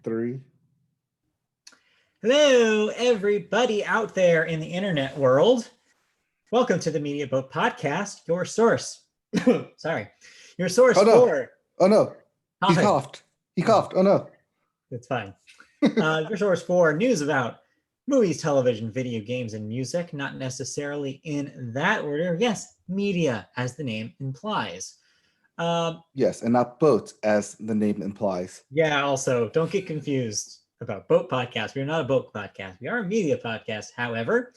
3. Hello, everybody out there in the internet world. Welcome to the Media Boat Podcast, your source. Sorry, your source for. Oh no! He coughing. coughed. He coughed. Oh no! It's fine. Your source for news about movies, television, video games, and music, not necessarily in that order. Yes, media, as the name implies. Yes, and not boats, as the name implies. Yeah, also, don't get confused about boat podcast. We are not a boat podcast. We are a media podcast. However,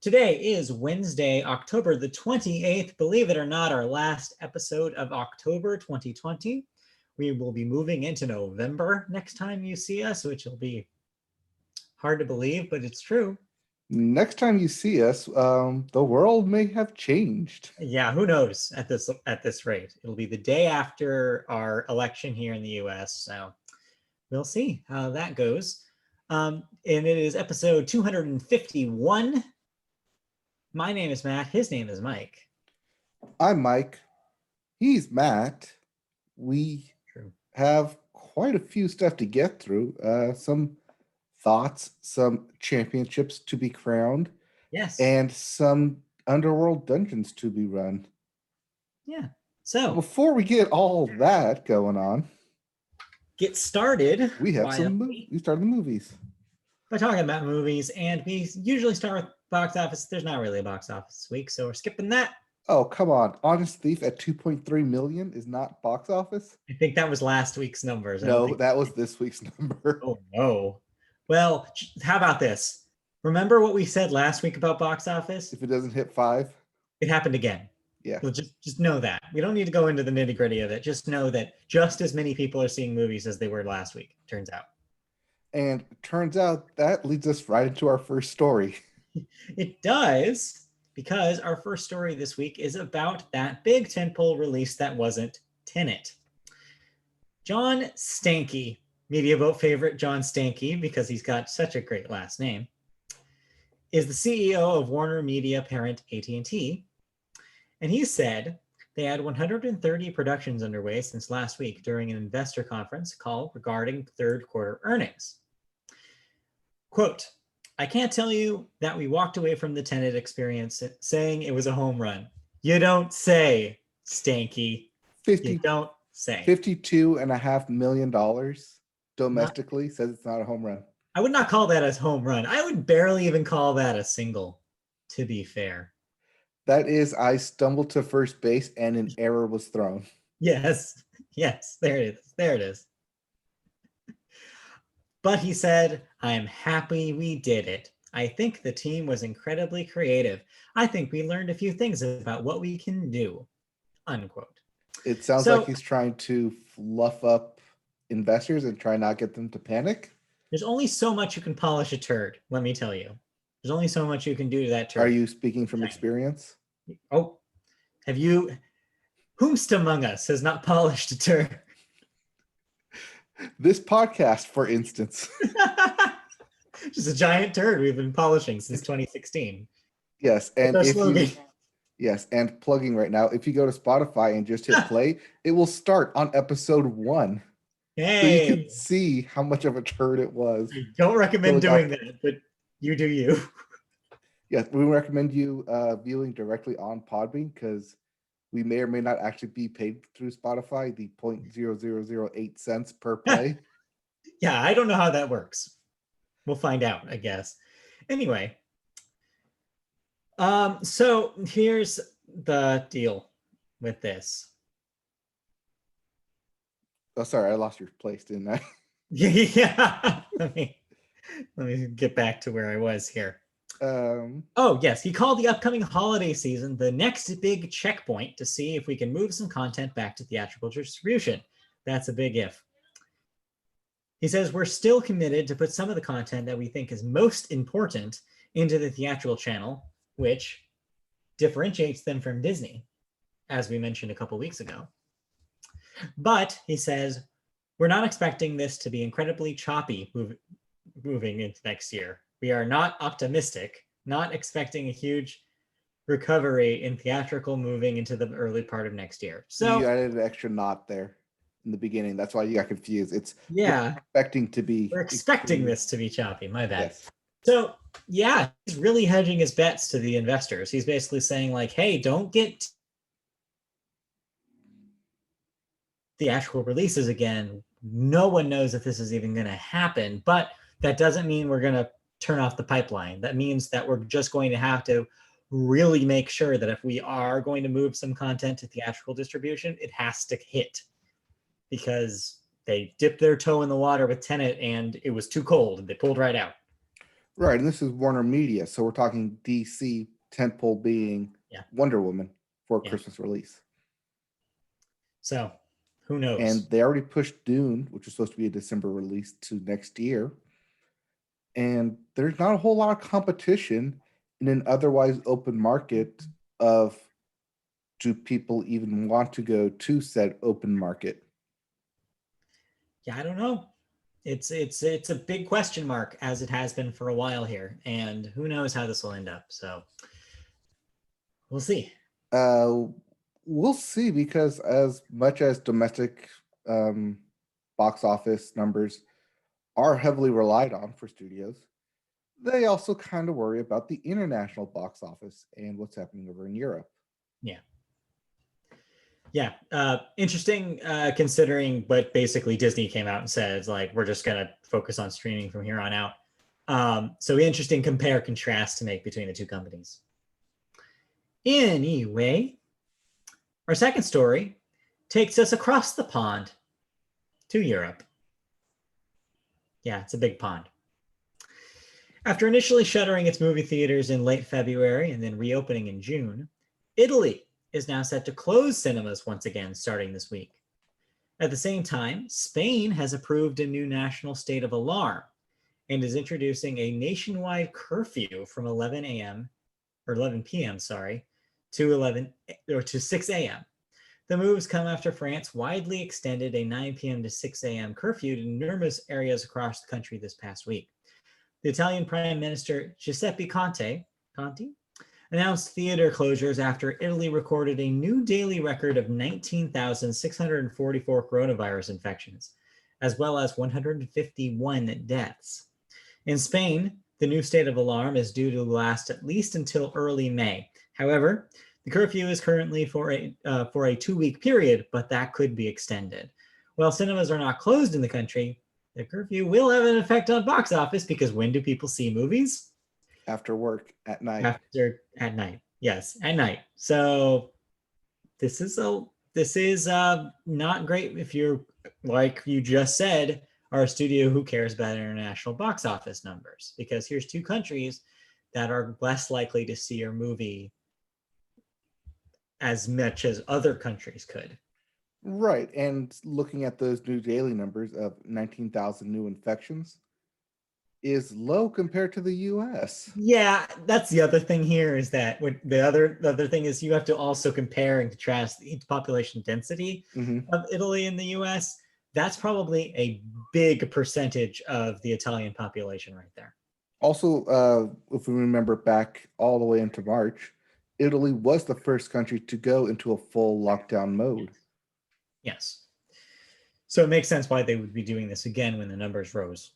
today is Wednesday, October the 28th. Believe it or not, our last episode of October 2020. We will be moving into November next time you see us, which will be hard to believe, but it's true. Next time you see us, the world may have changed. Yeah, who knows at this rate. It'll be the day after our election here in the US, so we'll see how that goes. And it is episode 251. My name is Matt. His name is Mike. I'm Mike. He's Matt. We have quite a few stuff to get through. Some thoughts, some championships to be crowned. Yes. And some underworld dungeons to be run. Yeah. So before we get all that going on, get started. We start the movies. By talking about movies, and we usually start with box office. There's not really a box office this week, so we're skipping that. Oh, come on. Honest Thief at 2.3 million is not box office? I think that was last week's numbers. No, that was this week's number. Oh, no. Well, how about this? Remember what we said last week about box office? If it doesn't hit 5? It happened again. Yeah. So just know that. We don't need to go into the nitty-gritty of it. Just know that just as many people are seeing movies as they were last week, turns out. And it turns out that leads us right into our first story. It does, because our first story this week is about that big tentpole release that wasn't Tenet. John Stankey, Media Boat favorite John Stankey, because he's got such a great last name, is the CEO of Warner Media parent AT&T. And he said they had 130 productions underway since last week during an investor conference call regarding third quarter earnings. Quote, I can't tell you that we walked away from the Tenet experience saying it was a home run. You don't say, Stanky. You don't say. $52.5 million domestically says it's not a home run. I would not call that a home run. I would barely even call that a single, to be fair. That is, I stumbled to first base and an error was thrown. Yes, there it is. But he said, I'm happy we did it. I think the team was incredibly creative. I think we learned a few things about what we can do, unquote. It sounds like he's trying to fluff up investors and try not get them to panic. There's only so much you can polish a turd, let me tell you. There's only so much you can do to that turd. Are you speaking from experience? Oh, have you? Whomst among us has not polished a turd? This podcast, for instance. Just a giant turd we've been polishing since 2016. Yes, and and plugging right now, if you go to Spotify and just hit play, it will start on episode 1. Hey. So you can see how much of a turd it was. I don't recommend doing that, but you do you. Yes, we recommend you viewing directly on Podbean because we may or may not actually be paid through Spotify, the 0.0008 cents per play. Yeah, I don't know how that works. We'll find out, I guess. Anyway, so here's the deal with this. Oh, sorry, I lost your place, didn't I? Yeah. Let me get back to where I was here. Oh, yes. He called the upcoming holiday season the next big checkpoint to see if we can move some content back to theatrical distribution. That's a big if. He says we're still committed to put some of the content that we think is most important into the theatrical channel, which differentiates them from Disney, as we mentioned a couple weeks ago. But he says we're not expecting this to be incredibly choppy moving into next year. We are not optimistic, not expecting a huge recovery in theatrical moving into the early part of next year. So you added an extra knot there. in the beginning. That's why you got confused. It's Yeah, expecting to be. we're expecting this to be choppy. My bad. Yes. So yeah, he's really hedging his bets to the investors. He's basically saying like, hey, don't get theatrical releases again. No one knows if this is even going to happen, but that doesn't mean we're going to turn off the pipeline. That means that we're just going to have to really make sure that if we are going to move some content to theatrical distribution, it has to hit, because they dipped their toe in the water with Tenet and it was too cold and they pulled right out. Right, and this is Warner Media, so we're talking DC tentpole being Wonder Woman for Christmas release. So who knows? And they already pushed Dune, which is supposed to be a December release, to next year. And there's not a whole lot of competition in an otherwise open market of, do people even want to go to said open market? Yeah, I don't know. It's a big question mark, as it has been for a while here, and who knows how this will end up. So we'll see. We'll see, because as much as domestic box office numbers are heavily relied on for studios, they also kind of worry about the international box office and what's happening over in Europe. Yeah. Yeah. Interesting, considering, but basically Disney came out and said, it's like, we're just going to focus on streaming from here on out. So interesting compare contrast to make between the two companies. Anyway, our second story takes us across the pond to Europe. Yeah, it's a big pond. After initially shuttering its movie theaters in late February and then reopening in June, Italy is now set to close cinemas once again starting this week. At the same time, Spain has approved a new national state of alarm and is introducing a nationwide curfew from 11 a.m. or 11 p.m. to 6 a.m. The moves come after France widely extended a 9 p.m. to 6 a.m. curfew to numerous areas across the country this past week. The Italian Prime Minister Giuseppe Conte announced theater closures after Italy recorded a new daily record of 19,644 coronavirus infections, as well as 151 deaths. In Spain, the new state of alarm is due to last at least until early May. However, the curfew is currently for a 2-week period, but that could be extended. While cinemas are not closed in the country, the curfew will have an effect on box office, because when do people see movies? After work, at night. At night. Yes, at night. So this is not great if you're, like you just said, are a studio who cares about international box office numbers, because here's two countries that are less likely to see your movie as much as other countries could. Right, and looking at those new daily numbers of 19,000 new infections is low compared to the US. Yeah, that's the other thing here, is that the other thing is you have to also compare and contrast the population density of Italy and the US. That's probably a big percentage of the Italian population right there. Also, if we remember back all the way into March, Italy was the first country to go into a full lockdown mode. Yes. So it makes sense why they would be doing this again when the numbers rose.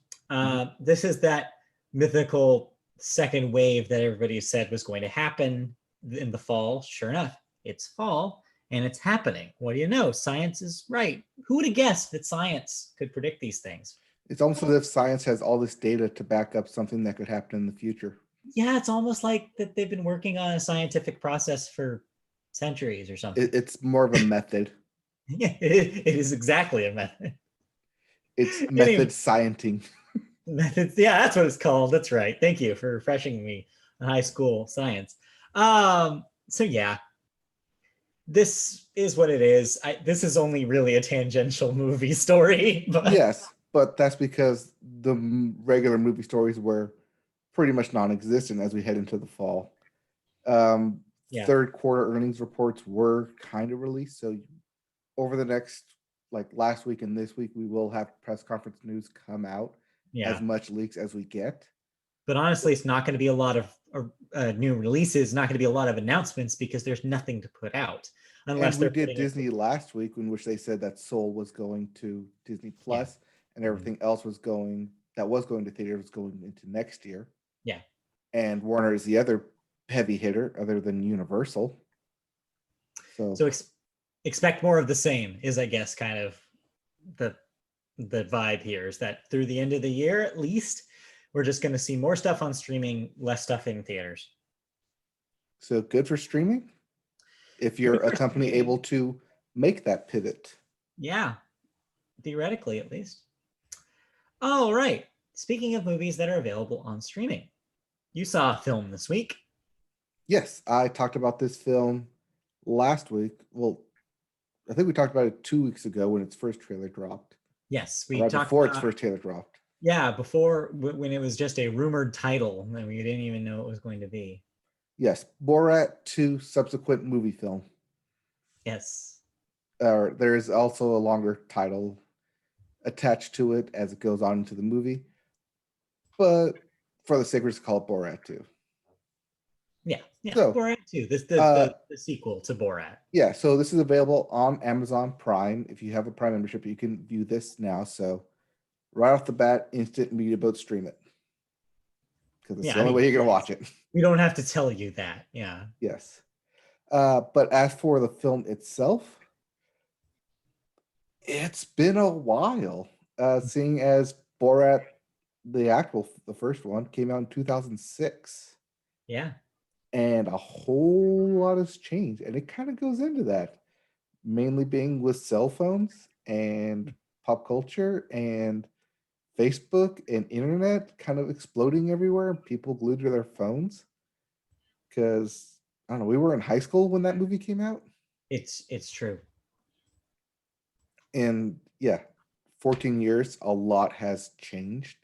This is that mythical second wave that everybody said was going to happen in the fall. Sure enough, it's fall and it's happening. What do you know? Science is right. Who would have guessed that science could predict these things? It's almost as if science has all this data to back up something that could happen in the future. Yeah, it's almost like that they've been working on a scientific process for centuries or something. It's more of a method. Yeah, it is exactly a method. It's method scienting. Methods, yeah, that's what it's called. That's right. Thank you for refreshing me on high school science. So yeah, this is what it is. This is only really a tangential movie story, but Yes, but that's because the regular movie stories were pretty much non-existent as we head into the fall. Third quarter earnings reports were kind of released, so over the next, like last week and this week, we will have press conference news come out, as much leaks as we get. But honestly, it's not going to be a lot of new releases, not going to be a lot of announcements because there's nothing to put out unless And we they're did putting it. Disney last week, in which they said that Soul was going to Disney Plus, and everything else was going to theater was going into next year. Yeah. And Warner is the other heavy hitter, other than Universal. So expect more of the same is, I guess, kind of the vibe here, is that through the end of the year, at least, we're just going to see more stuff on streaming, less stuff in theaters. So good for streaming. If you're a company able to make that pivot. Yeah, theoretically, at least. All right. Speaking of movies that are available on streaming, you saw a film this week. Yes, I talked about this film last week. Well, I think we talked about it 2 weeks ago when its first trailer dropped. Yes, we right talked before about, its first trailer dropped. Yeah, before, when it was just a rumored title and we didn't even know what it was going to be. Yes, Borat 2 subsequent movie film. Yes. There is also a longer title attached to it as it goes on into the movie, but for the sake, we're just call it Borat 2. Yeah. So, Borat 2, the sequel to Borat. Yeah, so this is available on Amazon Prime. If you have a Prime membership, you can view this now. So right off the bat, instant media boat stream it. Because it's the only way you're going to watch it. We don't have to tell you that. Yeah. Yes. But as for the film itself, it's been a while. Seeing as Borat, the first one, came out in 2006. Yeah. And a whole lot has changed. And it kind of goes into that. Mainly being with cell phones and pop culture and Facebook and internet kind of exploding everywhere. People glued to their phones. Because, I don't know, we were in high school when that movie came out. It's true. And yeah, 14 years, a lot has changed.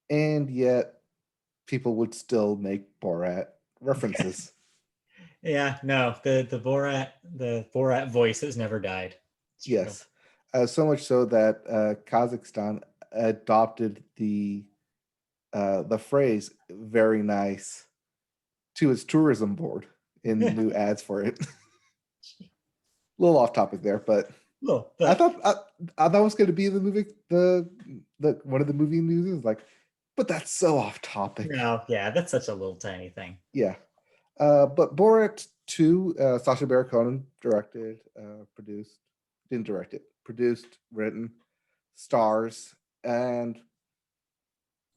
And yet, people would still make Borat references. Yeah, no, the Borat voice has never died. Yes. So much so that Kazakhstan adopted the phrase "very nice" to its tourism board in new ads for it. A little off topic there, but I thought it was going to be the movie. The one of the movie news is like, but that's so off topic. No, yeah, that's such a little tiny thing. Yeah, but Borat 2, Sacha Baron Cohen directed, produced, written, stars, and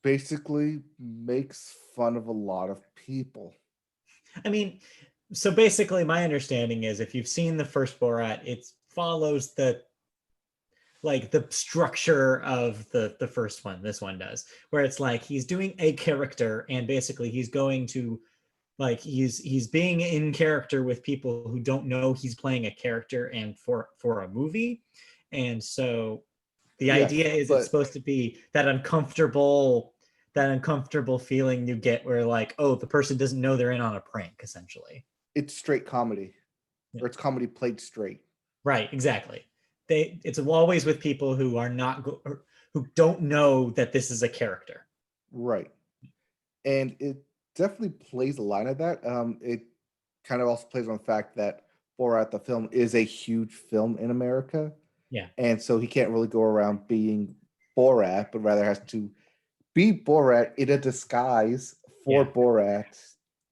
basically makes fun of a lot of people. I mean, so basically my understanding is if you've seen the first Borat, it follows the structure of the first one. This one does, where it's like he's doing a character and basically he's going to he's being in character with people who don't know he's playing a character and for a movie. And so the idea is it's supposed to be that uncomfortable feeling you get where like, oh, the person doesn't know they're in on a prank, essentially. It's straight comedy. Or it's comedy played straight. Right, exactly. It's always with people who are not who don't know that this is a character. Right. And it definitely plays a line of that. It kind of also plays on the fact that Borat the film is a huge film in America. Yeah. And so he can't really go around being Borat, but rather has to be Borat in a disguise for Borat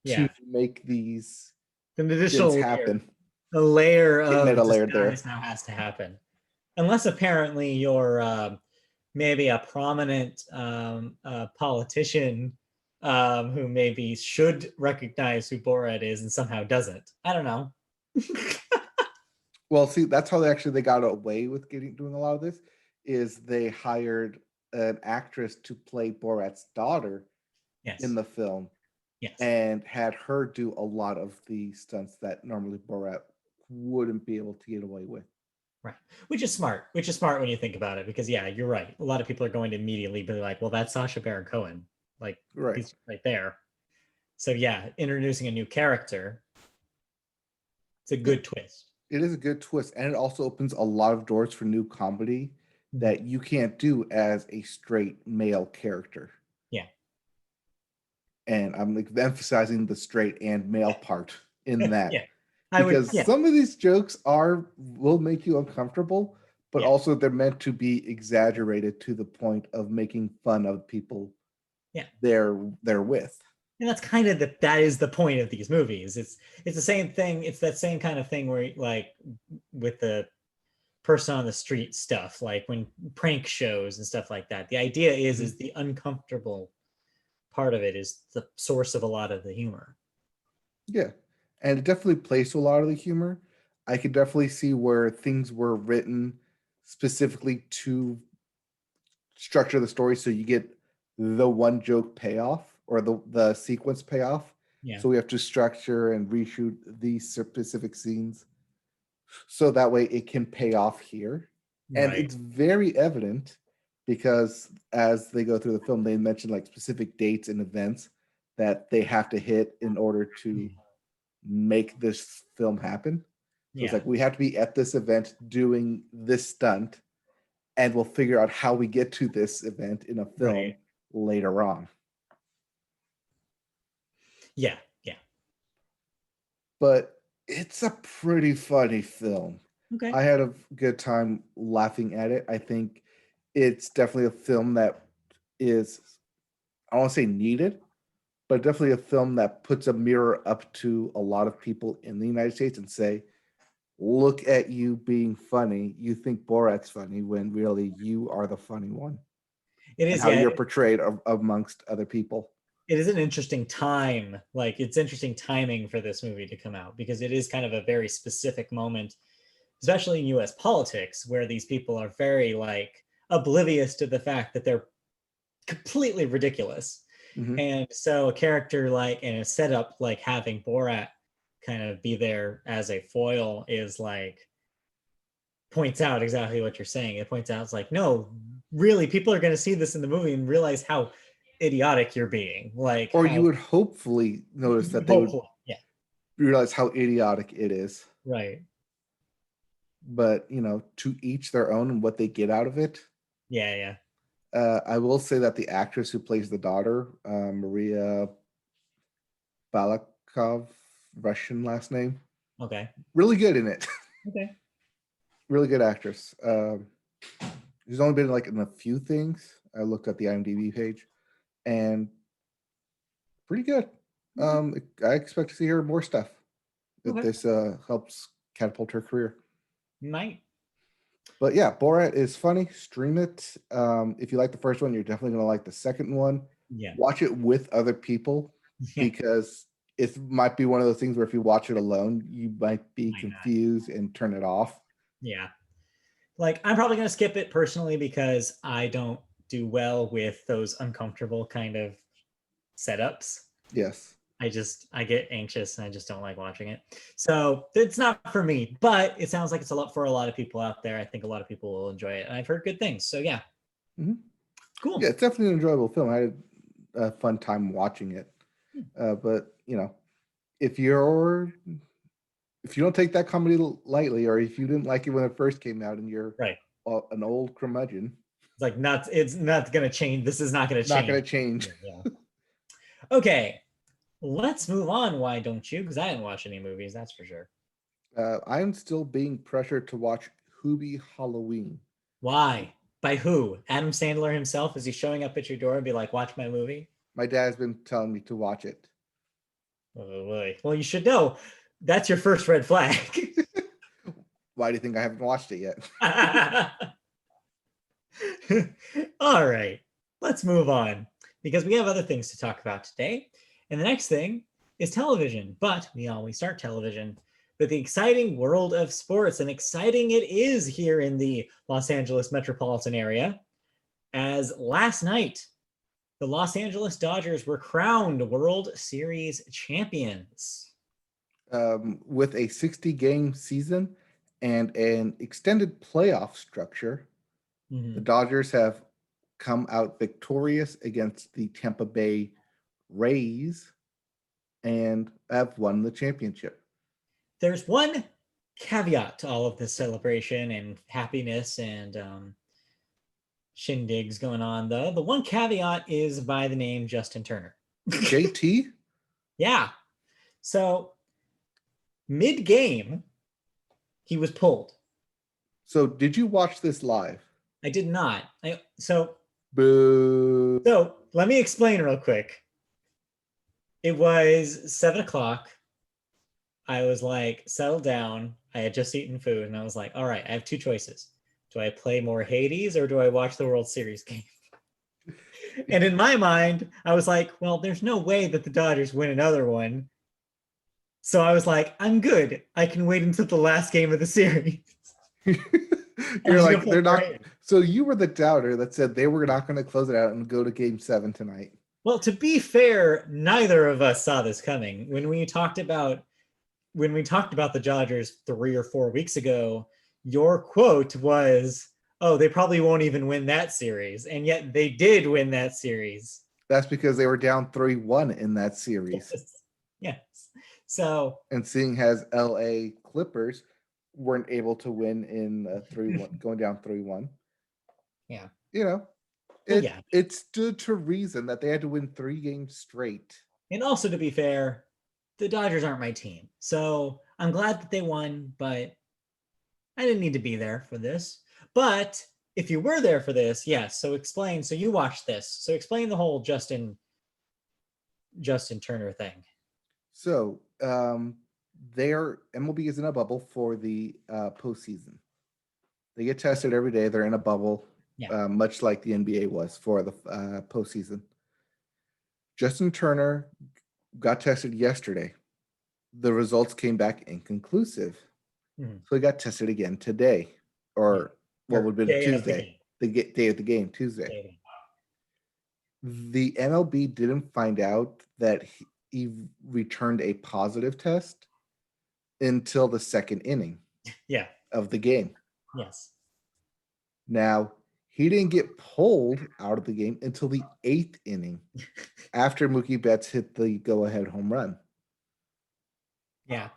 to make these things happen. The layer of meta layer there now has to happen. Unless apparently you're maybe a prominent politician who maybe should recognize who Borat is and somehow doesn't. I don't know. Well, see, that's how they got away with doing a lot of this, is they hired an actress to play Borat's daughter in the film. Yes. And had her do a lot of the stunts that normally Borat wouldn't be able to get away with. Right. Which is smart when you think about it, because yeah, you're right. A lot of people are going to immediately be like, well, that's Sacha Baron Cohen. Like, he's right there. So yeah, introducing a new character, it's a good twist. It is a good twist. And it also opens a lot of doors for new comedy that you can't do as a straight male character. Yeah. And I'm like emphasizing the straight and male part in that. Yeah. Because Yeah. some of these jokes will make you uncomfortable, but also they're meant to be exaggerated to the point of making fun of people they're with. And that's kind of that is the point of these movies. It's the same thing. It's that same kind of thing where like with the person on the street stuff, like when prank shows and stuff like that. The idea is the uncomfortable part of it is the source of a lot of the humor. Yeah. And it definitely plays to a lot of the humor. I could definitely see where things were written specifically to structure the story so you get the one joke payoff or the sequence payoff. Yeah. So we have to structure and reshoot these specific scenes so that way it can pay off here. And it's very evident because as they go through the film, they mention like specific dates and events that they have to hit in order to make this film happen. So it's like we have to be at this event doing this stunt, and we'll figure out how we get to this event in a film later on. Yeah, yeah. But it's a pretty funny film. Okay. I had a good time laughing at it. I think it's definitely a film that is, I don't want to say needed, but definitely a film that puts a mirror up to a lot of people in the United States and say, look at you being funny. You think Borat's funny when really you are the funny one. It is, and how you're portrayed amongst other people. It is an interesting time. Like, it's interesting timing for this movie to come out because it is kind of a very specific moment, especially in US politics, where these people are very like oblivious to the fact that they're completely ridiculous. And so a character like and a setup like having Borat kind of be there as a foil is like points out exactly what you're saying. It points out it's like, no, really, people are going to see this in the movie and realize how idiotic you're being. Like, or you would hopefully notice that they would realize how idiotic it is. Right. But to each their own and what they get out of it. Yeah, yeah. I will say that the actress who plays the daughter, Maria Balakov, Russian last name. Okay. Really good in it. Okay. Really good actress. She's only been like in a few things. I looked at the IMDb page, and pretty good. I expect to see her more stuff. If this helps catapult her career. Might. But yeah, Borat is funny. Stream it. If you like the first one, you're definitely going to like the second one. Yeah. Watch it with other people because it might be one of those things where if you watch it alone, you might be confused and turn it off. Yeah. Like, I'm probably going to skip it personally because I don't do well with those uncomfortable kind of setups. Yes. I get anxious and I just don't like watching it. So it's not for me, but it sounds like it's a lot for a lot of people out there. I think a lot of people will enjoy it. And I've heard good things. So yeah. Cool. Yeah, it's definitely an enjoyable film. I had a fun time watching it. But if you don't take that comedy lightly, or if you didn't like it when it first came out and you're an old curmudgeon, it's not going to change. This is not going to change. Not going to change. Yeah. Okay. Let's move on. Why don't you? Because I didn't watch any movies, that's for sure. I'm still being pressured to watch Hubie Halloween. Why? By who? Adam Sandler himself? Is he showing up at your door and be like, watch my movie? My dad's been telling me to watch it. Oh, boy. Well, you should know. That's your first red flag. Why do you think I haven't watched it yet? All right. Let's move on because we have other things to talk about today. And the next thing is television. But we always start television with the exciting world of sports. And exciting it is here in the Los Angeles metropolitan area, as last night, the Los Angeles Dodgers were crowned World Series champions. With a 60-game season and an extended playoff structure, the Dodgers have come out victorious against the Tampa Bay Rays and have won the championship. There's one caveat to all of this celebration and happiness and shindigs going on, though. The one caveat is by the name Justin Turner. JT? Yeah. So mid-game, he was pulled. So did you watch this live? I did not. So Boo. let me explain real quick. It was 7:00. I was like, settled down. I had just eaten food, and I was like, all right, I have two choices. Do I play more Hades or do I watch the World Series game? And in my mind, I was like, well, there's no way that the Dodgers win another one. So I was like, I'm good. I can wait until the last game of the series. You're like, they're not. So you were the doubter that said they were not going to close it out and go to game 7 tonight. Well, to be fair, neither of us saw this coming. When we talked about the Dodgers 3 or 4 weeks ago, your quote was, oh, they probably won't even win that series. And yet they did win that series. That's because they were down 3-1 in that series. Yes. So, and seeing as LA Clippers weren't able to win in 3-1, going down 3-1. Yeah. You know, it stood to reason that they had to win 3 games straight. And also, to be fair, the Dodgers aren't my team. So I'm glad that they won, but I didn't need to be there for this. But if you were there for this, yes. So explain. So you watched this. So explain the whole Justin Turner thing. So their MLB is in a bubble for the postseason. They get tested every day. They're in a bubble, much like the NBA was for the postseason. Justin Turner got tested yesterday. The results came back inconclusive. Mm-hmm. So he got tested again today, or what would have been Tuesday, the day of the game, Tuesday. The MLB didn't find out that he returned a positive test until the second inning of the game. Yes. Now, he didn't get pulled out of the game until the 8th inning after Mookie Betts hit the go-ahead home run. Yeah.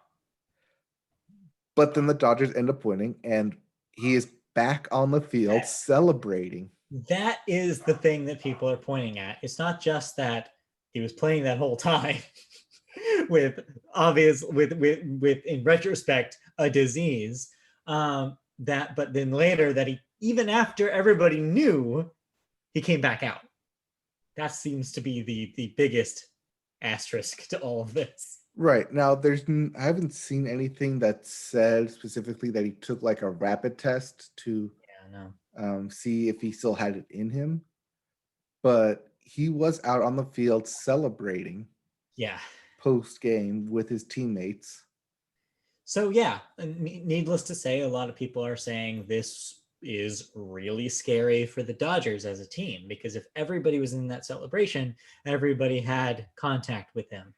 But then the Dodgers end up winning, and he is back on the field celebrating. That is the thing that people are pointing at. It's not just that he was playing that whole time with in retrospect a disease, but then later that he, even after everybody knew, he came back out. That seems to be the biggest asterisk to all of this. Right. Now, I haven't seen anything that said specifically that he took like a rapid test to see if he still had it in him. But he was out on the field celebrating. Yeah. Post-game with his teammates. So, needless to say, a lot of people are saying this is really scary for the Dodgers as a team, because if everybody was in that celebration, everybody had contact with him.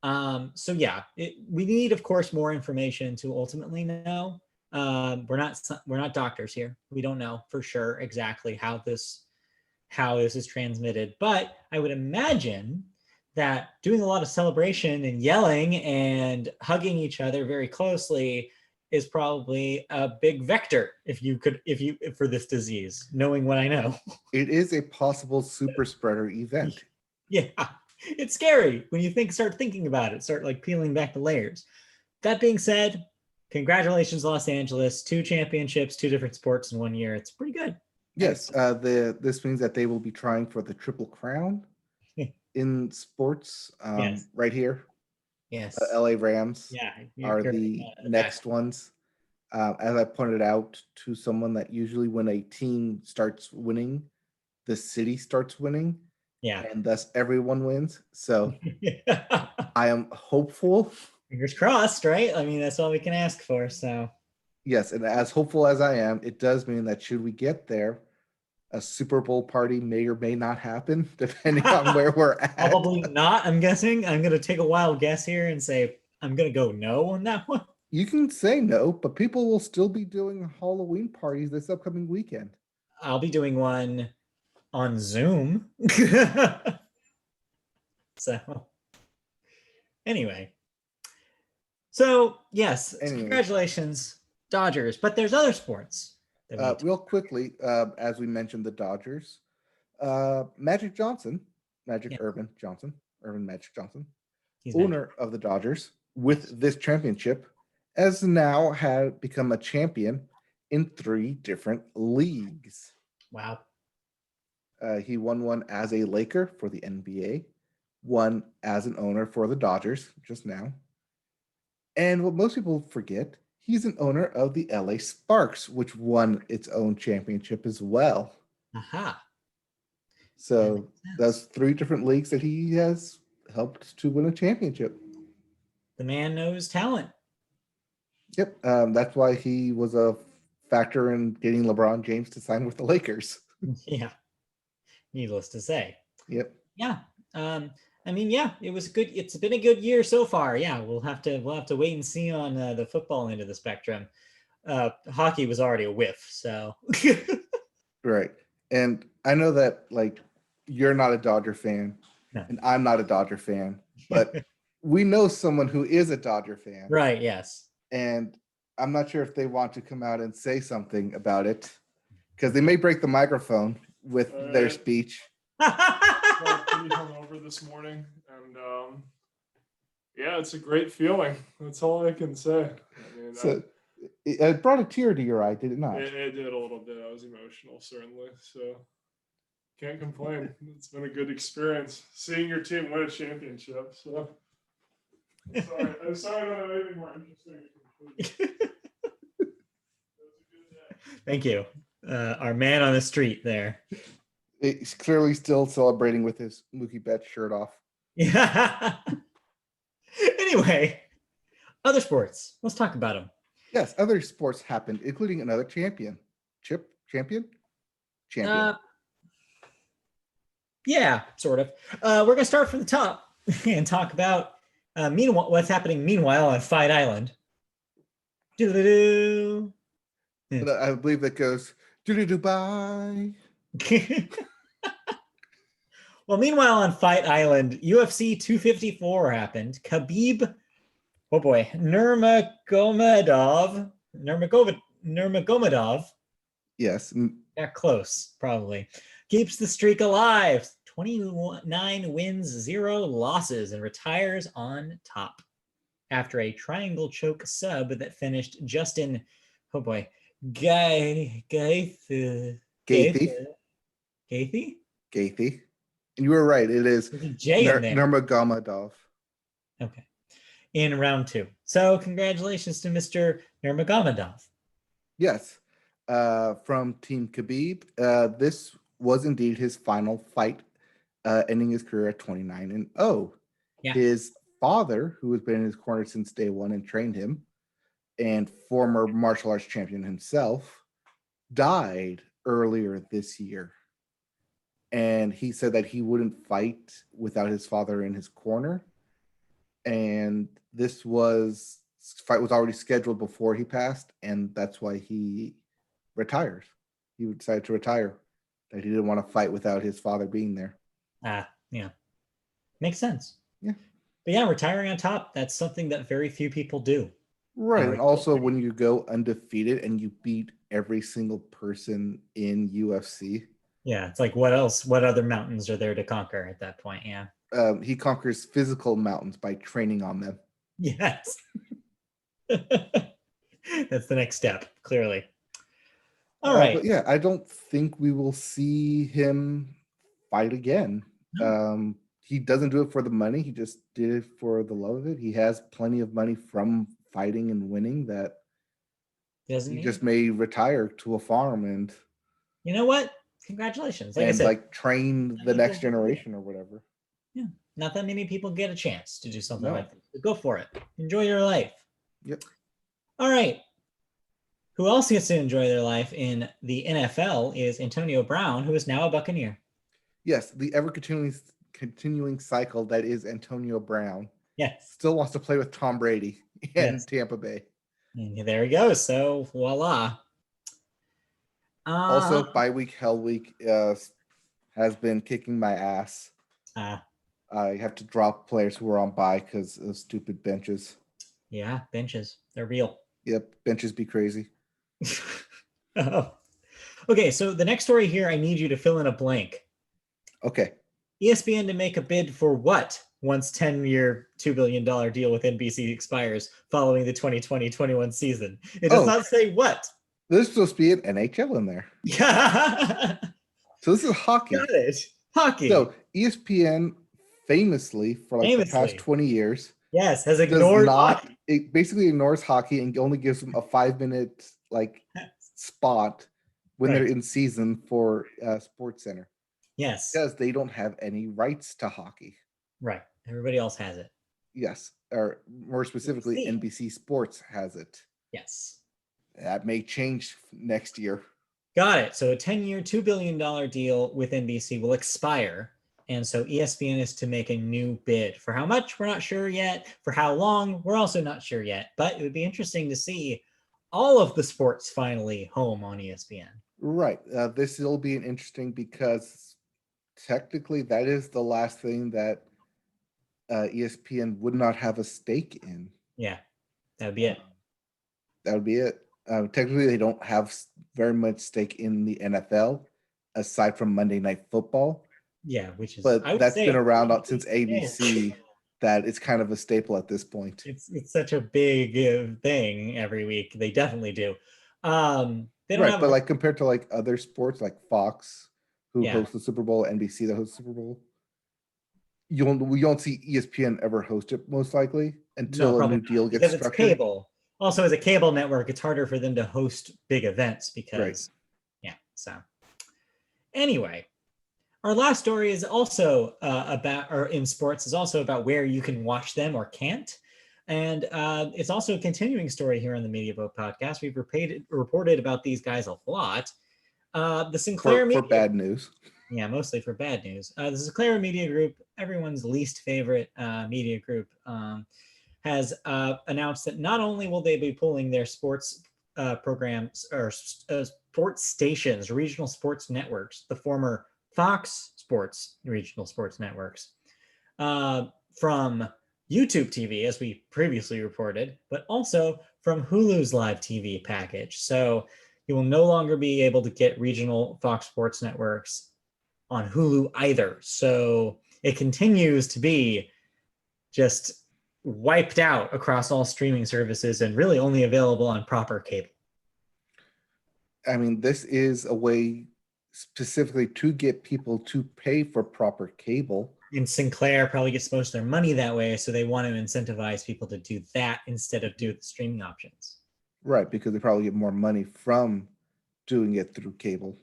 We need, of course, more information to ultimately know. We're not doctors here. We don't know for sure exactly how this is transmitted, but I would imagine that doing a lot of celebration and yelling and hugging each other very closely is probably a big vector for this disease, knowing what I know. It is a possible super spreader event. Yeah. It's scary when you start thinking about it, start like peeling back the layers. That being said, congratulations, Los Angeles. 2 championships, 2 different sports in 1 year. It's pretty good. Yes. This means that they will be trying for the Triple Crown in sports right here. Yes. LA Rams are the next ones. As I pointed out to someone, that usually when a team starts winning, the city starts winning. Yeah. And thus everyone wins. So I am hopeful. Fingers crossed, right? I mean, that's all we can ask for. So yes, and as hopeful as I am, it does mean that should we get there, a Super Bowl party may or may not happen, depending on where we're at. Probably not, I'm guessing. I'm going to take a wild guess here and say I'm going to go no on that one. You can say no, but people will still be doing Halloween parties this upcoming weekend. I'll be doing one on Zoom. So anyway. So yes, congratulations, Dodgers. But there's other sports. Real quickly, as we mentioned, the Dodgers, Magic Johnson, Irvin Magic Johnson, He's owner of the Dodgers, with this championship, has now become a champion in 3 different leagues. Wow. He won one as a Laker for the NBA, one as an owner for the Dodgers just now. And what most people forget, he's an owner of the LA Sparks, which won its own championship as well. Aha. So that's 3 different leagues that he has helped to win a championship. The man knows talent. Yep. That's why he was a factor in getting LeBron James to sign with the Lakers. Yeah. Needless to say. Yep. Yeah. I mean, yeah, it was good. It's been a good year so far. Yeah, we'll have to wait and see on the football end of the spectrum. Hockey was already a whiff, so. Right. And I know that like you're not a Dodger fan, No. and I'm not a Dodger fan, but we know someone who is a Dodger fan. Right. Yes. And I'm not sure if they want to come out and say something about it, because they may break the microphone with their speech. I'm pretty hungover this morning, and yeah, it's a great feeling. That's all I can say. I mean, So it brought a tear to your eye, did it not? it did a little bit. I was emotional, certainly. So can't complain. It's been a good experience seeing your team win a championship. So I'm sorry I don't have anything more interesting. Thank you. Our man on the street there. He's clearly still celebrating with his Mookie Betts shirt off. Yeah. Anyway, other sports. Let's talk about them. Yes, other sports happened, including another champion. Champion? Yeah, sort of. We're going to start from the top and talk about meanwhile what's happening meanwhile on Fight Island. Doo-doo-doo. I believe that goes doo-doo-doo-bye. Well, meanwhile on Fight Island, UFC 254 happened. Khabib, oh boy, Nurmagomedov. Yes. Yeah, close, probably. Keeps the streak alive. 29 wins, 0 losses, and retires on top after a triangle choke sub that finished Justin, oh boy, Gaethje. And you were right. It is Nurmagomedov. Okay. In round 2. So congratulations to Mr. Nurmagomedov. Yes. From Team Khabib. This was indeed his final fight, ending his career at 29-0. Yeah. His father, who has been in his corner since day one and trained him, and former martial arts champion himself, died earlier this year. And he said that he wouldn't fight without his father in his corner. And this fight was already scheduled before he passed, and that's why he retired. He decided to retire, that he didn't want to fight without his father being there. Yeah. Makes sense. Yeah. But yeah, retiring on top, that's something that very few people do. Right. And also when you go undefeated and you beat every single person in UFC. Yeah, it's like what else? What other mountains are there to conquer at that point? Yeah. He conquers physical mountains by training on them. Yes. That's the next step, clearly. All right. But yeah, I don't think we will see him fight again. No. He doesn't do it for the money. He just did it for the love of it. He has plenty of money from fighting and winning that he just may retire to a farm and, you know what? Congratulations. Like I said, train the next generation or whatever. Yeah. Not that many people get a chance to do something like that. But go for it. Enjoy your life. Yep. All right. Who else gets to enjoy their life in the NFL is Antonio Brown, who is now a Buccaneer. Yes, the ever continuing cycle that is Antonio Brown. Yes. Still wants to play with Tom Brady in Tampa Bay. And there he goes. So voila. Also, bye week, hell week has been kicking my ass. I have to drop players who are on bye because of stupid benches. Yeah, benches. They're real. Yep, benches be crazy. Oh, Okay, so the next story here, I need you to fill in a blank. Okay. ESPN to make a bid for what once 10-year, $2 billion deal with NBC expires following the 2020-21 season? It does not say what. There's supposed to be an NHL in there. Got So this is hockey. it. Hockey. So ESPN famously for like the past 20 years Yes, has does ignored not hockey. it basically ignores hockey and only gives them a 5-minute like spot when they're Right. in season for Sports Center Yes. because they don't have any rights to hockey. Right. Everybody else has it. Yes, or more specifically, NBC. NBC Sports has it. Yes. That may change next year. Got it. So a 10-year, $2 billion deal with NBC will expire. And so ESPN is to make a new bid. For how much, we're not sure yet. For how long, we're also not sure yet. But it would be interesting to see all of the sports finally home on ESPN. Right. This will be an interesting because technically that is the last thing that ESPN would not have a stake in. Yeah, that would be it. That would be it. Technically, they don't have very much stake in the NFL aside from Monday Night Football. Yeah, which is, But that's been around since ABC. That it's kind of a staple at this point. It's such a big thing every week. They definitely do. They don't right, but like compared to like other sports like Fox, who hosts the Super Bowl, NBC that hosts the Super Bowl, we don't see ESPN ever host it most likely until a new deal gets structured. Because it's cable. Also, as a cable network, it's harder for them to host big events because, so anyway. Our last story is also in sports, is also about where you can watch them or can't. And it's also a continuing story here on the Media Boat podcast. We've reported about these guys a lot. The Sinclair Media, for bad news. Yeah, mostly for bad news. The Sinclair Media Group, everyone's least favorite media group, has announced that not only will they be pulling their sports programs or sports stations, regional sports networks, the former Fox Sports regional sports networks, from YouTube TV, as we previously reported, but also from Hulu's live TV package. So you will no longer be able to get regional Fox Sports networks on Hulu either. So it continues to be just wiped out across all streaming services and really only available on proper cable. I mean, this is a way specifically to get people to pay for proper cable. And Sinclair probably gets most of their money that way, so they want to incentivize people to do that instead of do the streaming options. Right, because they probably get more money from doing it through cable.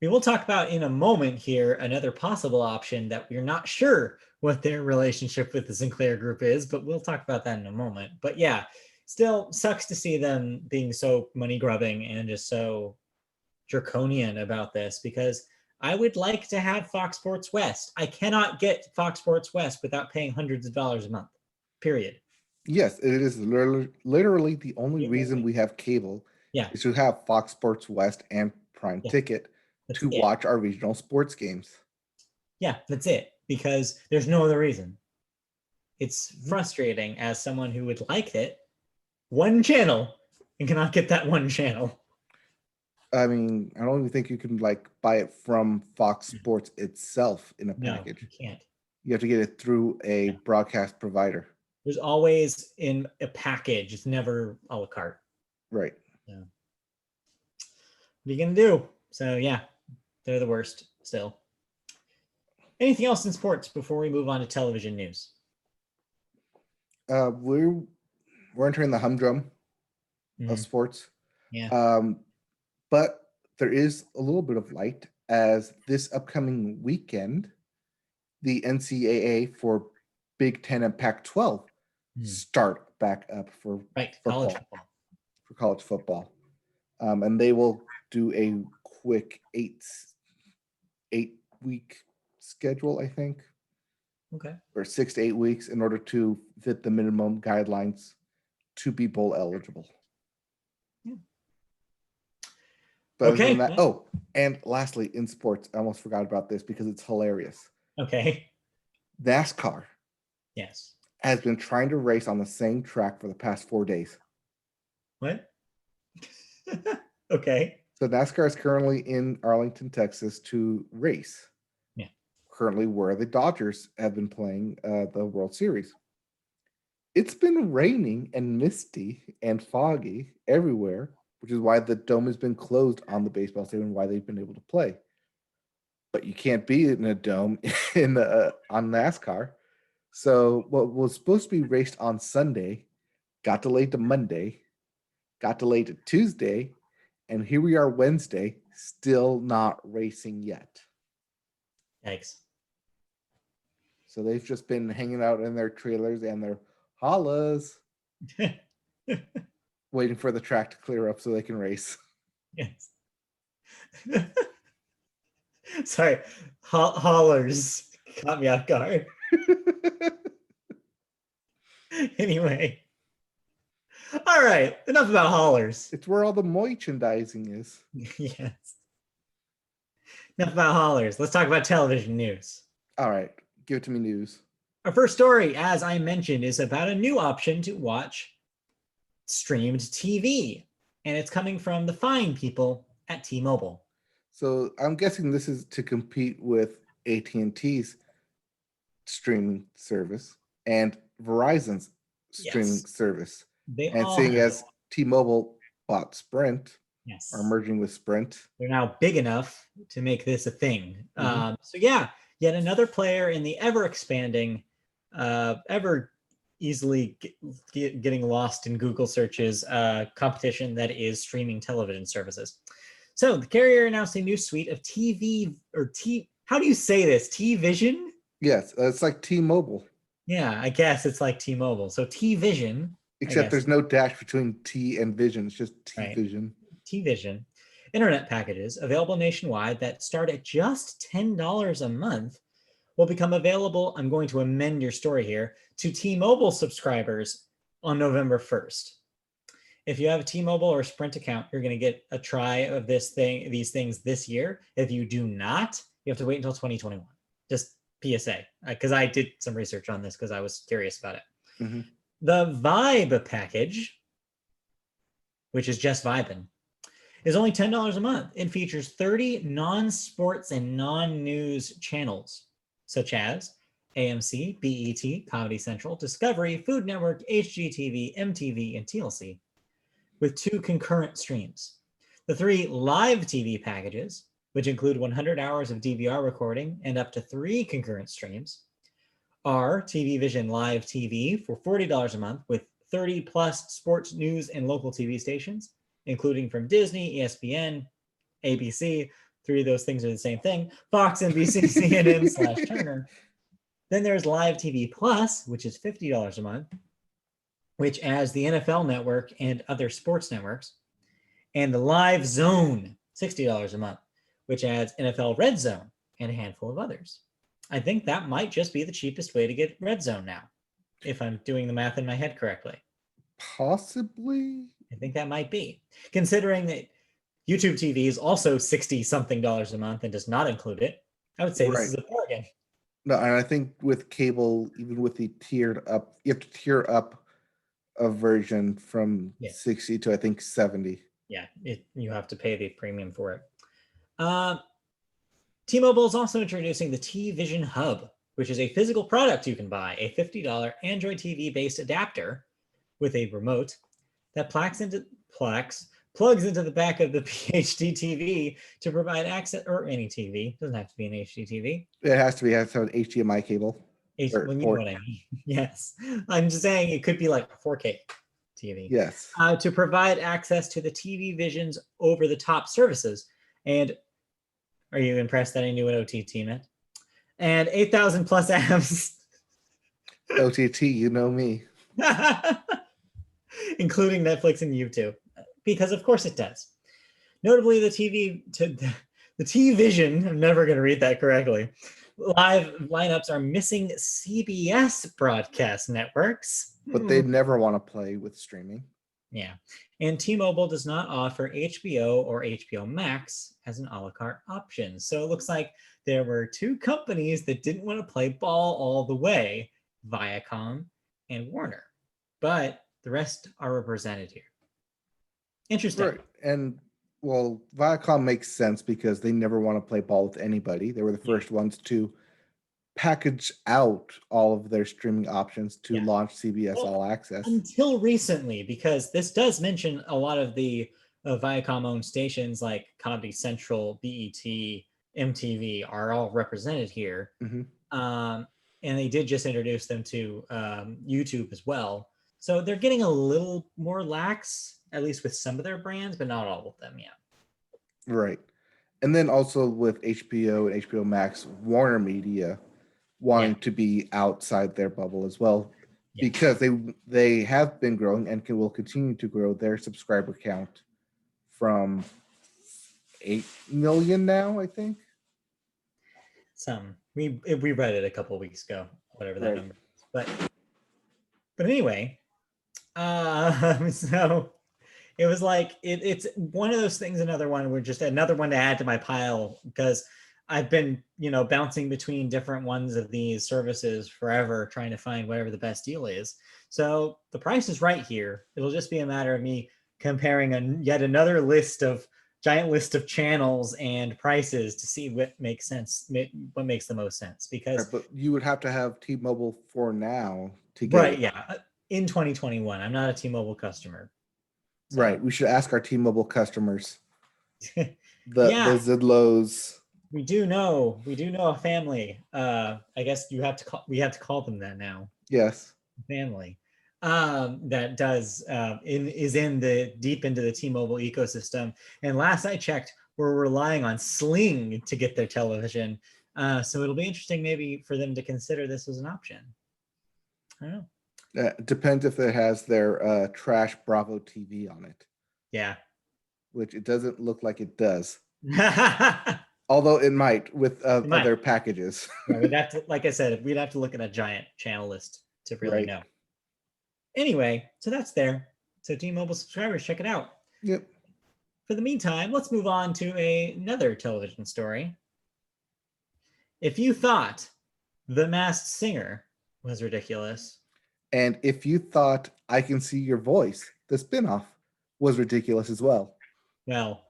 We will talk about in a moment here another possible option that we're not sure what their relationship with the Sinclair Group is, but we'll talk about that in a moment. But yeah, still sucks to see them being so money grubbing and just so draconian about this, because I would like to have Fox Sports West. I cannot get Fox Sports West without paying hundreds of dollars a month, period. Yes, it is literally the only reason we have cable is to have Fox Sports West and Prime Ticket to watch our regional sports games. Yeah, that's it, because there's no other reason. It's frustrating as someone who would like it, one channel, and cannot get that one channel. I mean, I don't even think you can like buy it from Fox Sports itself in a package. No, you can't. You have to get it through a broadcast provider. There's always in a package. It's never a la carte. Right. Yeah. What are you gonna do? So yeah, they're the worst still. Anything else in sports before we move on to television news? We're entering the humdrum of sports. Yeah. But there is a little bit of light as this upcoming weekend, the NCAA for Big Ten and Pac-12 start back up for college football. And they will do a quick 8-week schedule, I think. Okay. Or 6 to 8 weeks in order to fit the minimum guidelines to be bowl eligible. Yeah. But other than that, and lastly, in sports, I almost forgot about this because it's hilarious. Okay. NASCAR. Yes. Has been trying to race on the same track for the past 4 days. What? Okay. So NASCAR is currently in Arlington, Texas to race. Yeah. Currently where the Dodgers have been playing the World Series. It's been raining and misty and foggy everywhere, which is why the dome has been closed on the baseball stadium and why they've been able to play. But you can't be in a dome on NASCAR. So what was supposed to be raced on Sunday got delayed to Monday, got delayed to Tuesday, and here we are Wednesday, still not racing yet. Yikes. So they've just been hanging out in their trailers and their hollas, waiting for the track to clear up so they can race. Yes. Sorry, hollers caught me off guard. Anyway. All right, enough about hollers. It's where all the merchandising is. Yes. Enough about hollers. Let's talk about television news. All right, give it to me, news. Our first story, as I mentioned, is about a new option to watch streamed TV, and it's coming from the fine people at T-Mobile. So I'm guessing this is to compete with AT&T's streaming service and Verizon's streaming service. They And all seeing have as T-Mobile bought Sprint, yes, are merging with Sprint. they're now big enough to make this a thing. Mhm. So yeah, yet another player in the ever expanding, ever easily getting lost in Google searches competition that is streaming television services. So the carrier announced a new suite of TV or T. How do you say this? T-Vision? Yes, it's like T-Mobile. Yeah, I guess it's like T-Mobile. So T-Vision. Except there's no dash between T and Vision. It's just T-Vision. Right. T-Vision. Internet packages available nationwide that start at just $10 a month will become available, I'm going to amend your story here, to T-Mobile subscribers on November 1st. If you have a T-Mobile or Sprint account, you're going to get a try of these things this year. If you do not, you have to wait until 2021. Just PSA, because I did some research on this because I was curious about it. Mm-hmm. The Vibe package, which is just Vibin', is only $10 a month. It features 30 non-sports and non-news channels, such as AMC, BET, Comedy Central, Discovery, Food Network, HGTV, MTV, and TLC, with 2 concurrent streams. The 3 live TV packages, which include 100 hours of DVR recording and up to 3 concurrent streams, are TV Vision Live TV for $40 a month with 30 plus sports, news, and local TV stations, including from Disney, ESPN, ABC. 3 of those things are the same thing. Fox, NBC, CNN / Turner. Then there's Live TV Plus, which is $50 a month, which adds the NFL Network and other sports networks, and the Live Zone, $60 a month, which adds NFL Red Zone and a handful of others. I think that might just be the cheapest way to get Red Zone now, if I'm doing the math in my head correctly. Possibly. I think that might be, considering that YouTube TV is also $60-something a month and does not include it. I would say this is a bargain. No, and I think with cable, even with the tiered up, you have to tier up a version from 60 to I think 70. Yeah, you have to pay the premium for it. T-Mobile is also introducing the T-Vision Hub, which is a physical product you can buy, a $50 Android TV-based adapter with a remote that plugs into the back of the PhD TV to provide access, or any TV. It doesn't have to be an HD TV. It has to have an HDMI cable. Well, you know what I mean. Yes. I'm just saying it could be like a 4K TV. Yes. To provide access to the TV Vision's over-the-top services. And are you impressed that I knew what OTT meant? And 8,000 plus apps. OTT, you know me. Including Netflix and YouTube. Because of course it does. Notably, the T-Vision, I'm never going to read that correctly, live lineups are missing CBS broadcast networks. But they never want to play with streaming. Yeah. And T-Mobile does not offer HBO or HBO Max as an a la carte option. So it looks like there were 2 companies that didn't want to play ball all the way, Viacom and Warner. But the rest are represented here. Interesting. Right. And Well, Viacom makes sense because they never want to play ball with anybody. They were the first ones to package out all of their streaming options to launch CBS Well, All Access. until recently, because this does mention a lot of the Viacom-owned stations like Comedy Central, BET, MTV are all represented here. And they did just introduce them to YouTube as well. So they're getting a little more lax, at least with some of their brands, but not all of them yet. Right. And then also with HBO and HBO Max, Warner Media wanting to be outside their bubble as well, because they have been growing and will continue to grow their subscriber count from 8 million now, I think. We read it a couple of weeks ago, whatever that number is. But anyway, so it was like it's one of those things, another one to add to my pile, because I've been, bouncing between different ones of these services forever, trying to find whatever the best deal is. So the price is right here. It'll just be a matter of me comparing yet another giant list of channels and prices to see what makes sense, what makes the most sense. Because but you would have to have T-Mobile for now to get right, yeah. In 2021, I'm not a T-Mobile customer. So. Right. We should ask our T-Mobile customers. the Zidlows. We do know a family. I guess we have to call them that now. Yes. Family. That does is in the deep into the T-Mobile ecosystem. And last I checked, we're relying on Sling to get their television. So it'll be interesting maybe for them to consider this as an option. I don't know. Depends if it has their trash Bravo TV on it. Yeah. Which it doesn't look like it does. Although it might with other packages. Yeah, we'd have to, like I said, we'd have to look at a giant channel list to really know. Anyway, so that's there. So T-Mobile subscribers, check it out. Yep. For the meantime, let's move on to another television story. If you thought The Masked Singer was ridiculous, and if you thought I Can See Your Voice, the spinoff, was ridiculous as well, well,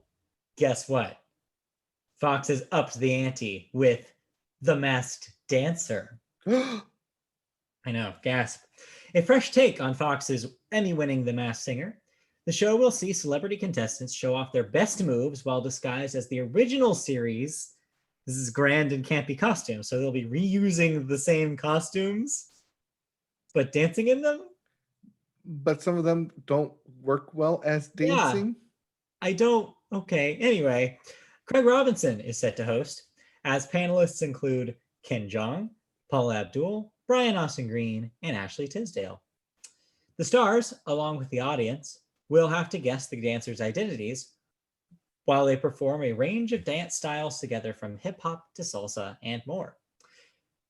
guess what? Fox has upped the ante with The Masked Dancer. I know, gasp. A fresh take on Fox's Emmy-winning The Masked Singer. The show will see celebrity contestants show off their best moves while disguised as the original series. This is grand and campy costumes, so they'll be reusing the same costumes, but dancing in them? But some of them don't work well as dancing. Yeah, okay, anyway. Craig Robinson is set to host, as panelists include Ken Jeong, Paula Abdul, Brian Austin Green, and Ashley Tisdale. The stars, along with the audience, will have to guess the dancers' identities while they perform a range of dance styles together, from hip-hop to salsa and more.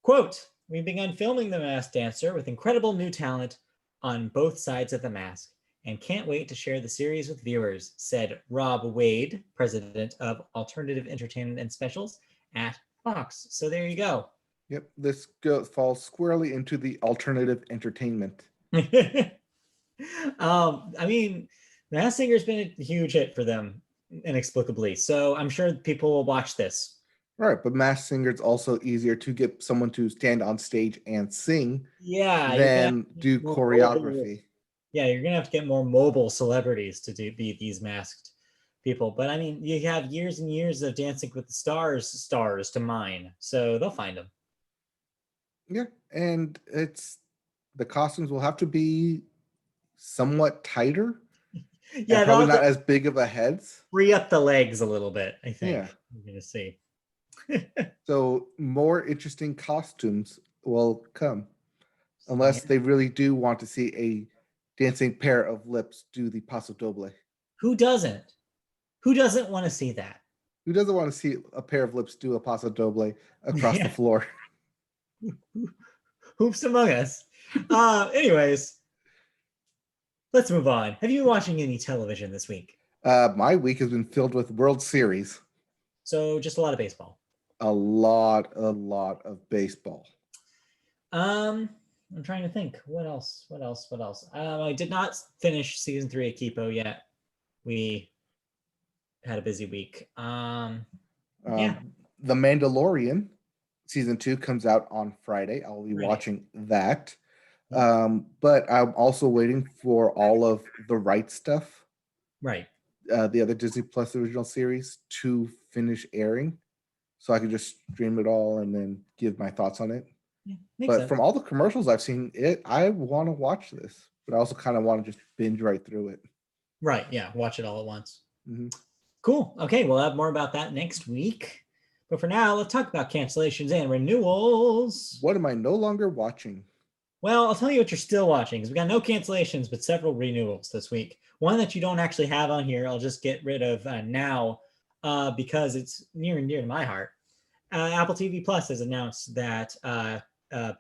Quote, "We've begun filming The Masked Dancer with incredible new talent on both sides of the mask and can't wait to share the series with viewers," said Rob Wade, president of Alternative Entertainment and Specials at Fox. So there you go. Yep, this falls squarely into the alternative entertainment. I mean, Masked Singer's been a huge hit for them inexplicably, so I'm sure people will watch this. Right, but Masked Singer, it's also easier to get someone to stand on stage and sing than do choreography. Yeah, you're gonna have to get more mobile celebrities to be these masked people. But I mean, you have years and years of Dancing with the stars to mine, so they'll find them. Yeah, and the costumes will have to be somewhat tighter. Yeah, probably not as big of a heads. Free up the legs a little bit, I think. Yeah. You're gonna see. So more interesting costumes will come, unless they really do want to see a dancing pair of lips do the paso doble. Who doesn't? Who doesn't want to see that? Who doesn't want to see a pair of lips do a paso doble across the floor? Hoops among us. Anyways, let's move on. Have you been watching any television this week? My week has been filled with World Series. So just a lot of baseball. A lot of baseball. I'm trying to think. What else? I did not finish season 3 of Kipo yet. We had a busy week. The Yeah. Mandalorian season 2 comes out on Friday. I'll be Friday. watching that. Yeah. But I'm also waiting for all of the right stuff, Right. the other Disney Plus original series, to finish airing, so I can just stream it all and then give my thoughts on it. Yeah, makes But sense. from all the commercials I've seen, I want to watch this, but I also kind of want to just binge right through it. Right. Yeah. Watch it all at once. Mm-hmm. Cool. Okay. We'll have more about that next week. But for now, let's talk about cancellations and renewals. What am I no longer watching? Well, I'll tell you what you're still watching, because we got no cancellations, but several renewals this week. One that you don't actually have on here, I'll just get rid of now because it's near and dear to my heart. Apple TV Plus has announced that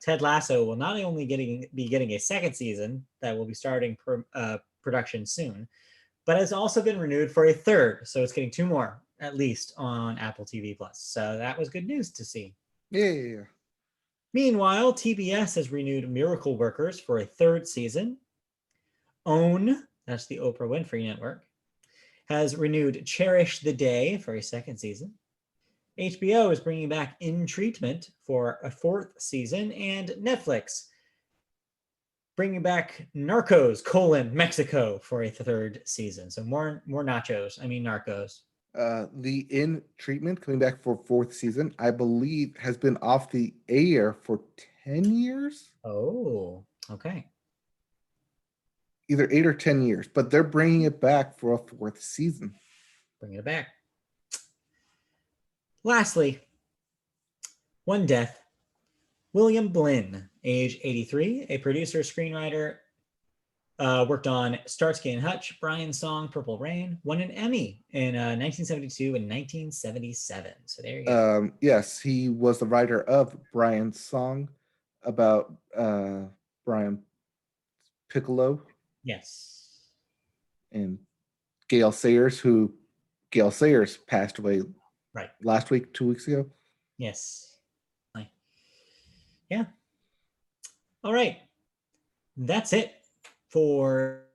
Ted Lasso will not only be getting a second season that will be starting production soon, but has also been renewed for a third. So it's getting 2 more at least on Apple TV Plus. So that was good news to see. Yeah. Meanwhile, TBS has renewed Miracle Workers for a third season. OWN, that's the Oprah Winfrey Network, has renewed Cherish the Day for a second season. HBO is bringing back In Treatment for a 4th season, and Netflix bringing back Narcos, Mexico for a 3rd season. So more nachos. I mean Narcos. The In Treatment coming back for 4th season, I believe, has been off the air for 10 years. Oh, okay. Either 8 or 10 years, but they're bringing it back for a 4th season. Bringing it back. Lastly, one death. William Blinn, age 83, a producer, screenwriter, worked on Starsky and Hutch, Brian's Song, Purple Rain, won an Emmy in 1972 and 1977. So there you go. Yes, he was the writer of Brian's Song about Brian Piccolo. Yes. And Gail Sayers passed away last week, 2 weeks ago. Yes. Yeah. All right. That's it for.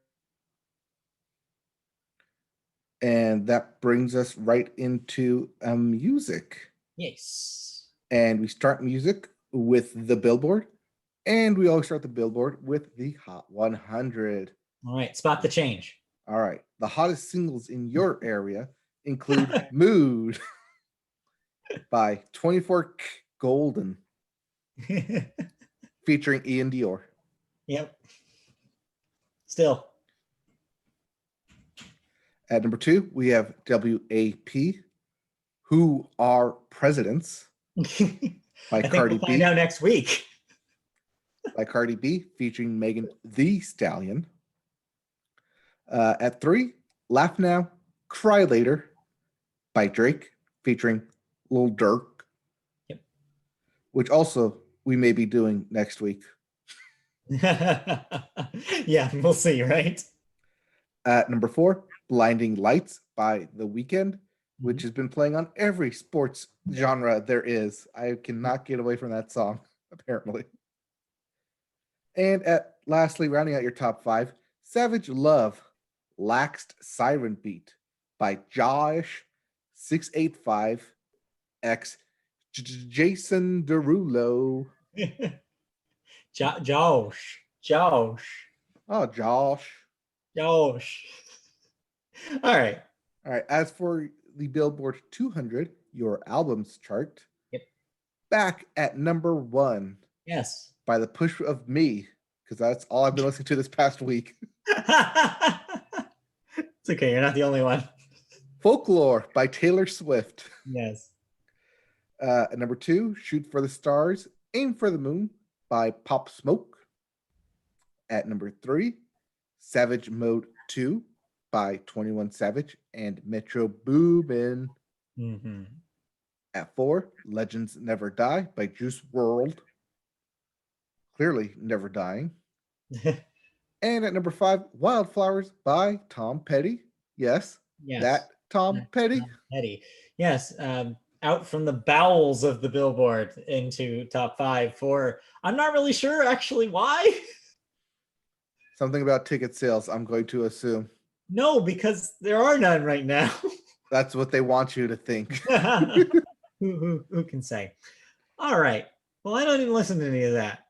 And that brings us right into music. Yes. And we start music with the Billboard. And we always start the Billboard with the Hot 100. All right. Spot the change. All right. The hottest singles in your area include Mood by 24 Golden featuring Ian Dior. Yep. Still. At number 2, we have WAP, Who Are Presidents by Cardi we'll find out next week. By Cardi B featuring Megan Thee Stallion. At 3, Laugh Now, Cry Later by Drake featuring Lil Durk. Yep. Which also we may be doing next week. Yeah, we'll see, right? At number 4, Blinding Lights by The Weeknd, which has been playing on every sports genre there is. I cannot get away from that song, apparently. And lastly, rounding out your top 5, Savage Love, Laxed Siren Beat by Josh 685 X Jason Derulo. Josh. Oh, Josh. All right. As for the Billboard 200, your albums chart. Yep. Back at number 1. Yes. By the push of me, because that's all I've been listening to this past week. It's okay. You're not the only one. Folklore by Taylor Swift. Yes. At number 2, Shoot for the Stars, Aim for the Moon by Pop Smoke. At number 3, Savage Mode 2 by 21 Savage and Metro Boomin. Mm-hmm. At 4, Legends Never Die by Juice WRLD. Clearly never dying. And at number 5, Wildflowers by Tom Petty. Yes. That Tom Petty. Tom Petty. Yes. Out from the bowels of the Billboard into top 5 for, I'm not really sure actually why. Something about ticket sales, I'm going to assume. No, because there are none right now. That's what they want you to think. Who can say? All right. Well, I don't even listen to any of that.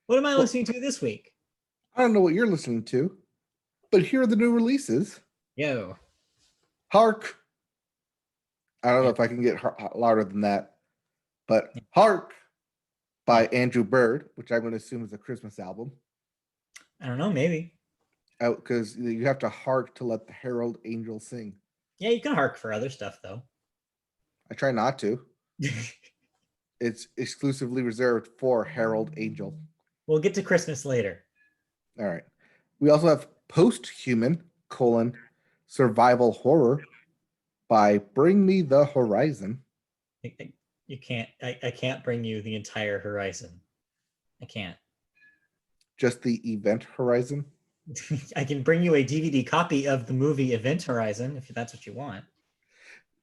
What am I listening to this week? I don't know what you're listening to, but here are the new releases. Yo. Hark. I don't know if I can get louder than that, but Hark by Andrew Bird, which I'm going to assume is a Christmas album. I don't know, maybe. Because you have to hark to let the herald angel sing. Yeah, you can hark for other stuff, though. I try not to. It's exclusively reserved for herald angel. We'll get to Christmas later. All right. We also have Post-Human, survival horror by Bring Me the Horizon. You can't, I can't bring you the entire horizon. I can't. Just the event horizon? I can bring you a DVD copy of the movie Event Horizon if that's what you want.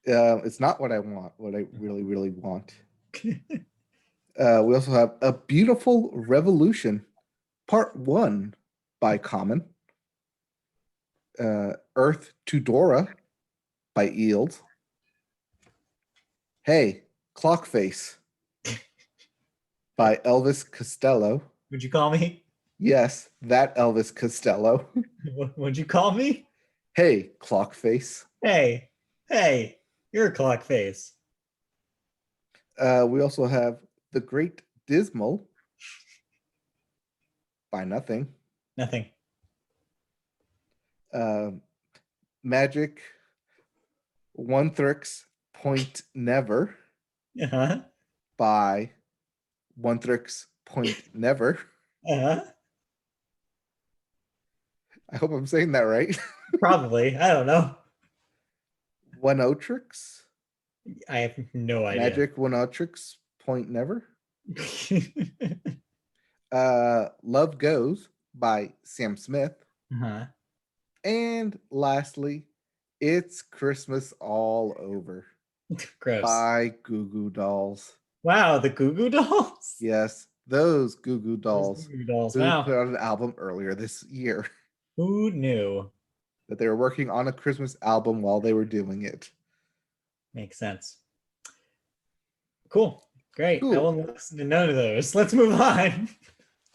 It's not what I want, what I really, really want. We also have A Beautiful Revolution, Part 1 by Common. Earth to Dora by Eels. Hey, Clockface by Elvis Costello. Would you call me? Yes, that Elvis Costello. What'd you call me? Hey, Clockface. Hey, you're a clock face. We also have The Great Dismal by Nothing. Nothing. Magic One Thrix Point Never Uh-huh. by One Thrix Point Never. Uh-huh. I hope I'm saying that right. Probably. I don't know. One Otrix. I have no idea. Magic One Otrix Point Never. Love Goes by Sam Smith. Uh-huh. And lastly, It's Christmas All Over Gross. by Goo Goo Dolls. Wow, the Goo Goo Dolls? Yes, those Goo Goo Dolls. Those Goo Goo Dolls. Who Wow. put out an album earlier this year. Who knew? That they were working on a Christmas album while they were doing it. Makes sense. Cool. Great. Cool. I won't listen to none of those. Let's move on.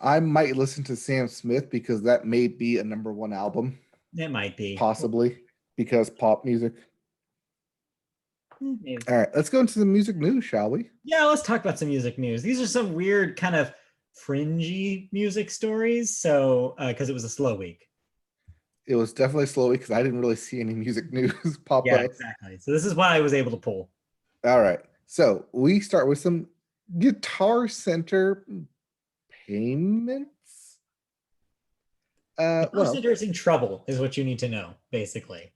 I might listen to Sam Smith because that may be a #1 album. It might be. Possibly. Because pop music. Maybe. All right, let's go into the music news, shall we? Yeah, let's talk about some music news. These are some weird kind of fringy music stories. So, because it was a slow week. It was definitely slow because I didn't really see any music news pop Yeah, up. exactly. So this is what I was able to pull. All right. So we start with some Guitar Center payments. Guitar Center is in trouble, is what you need to know, basically.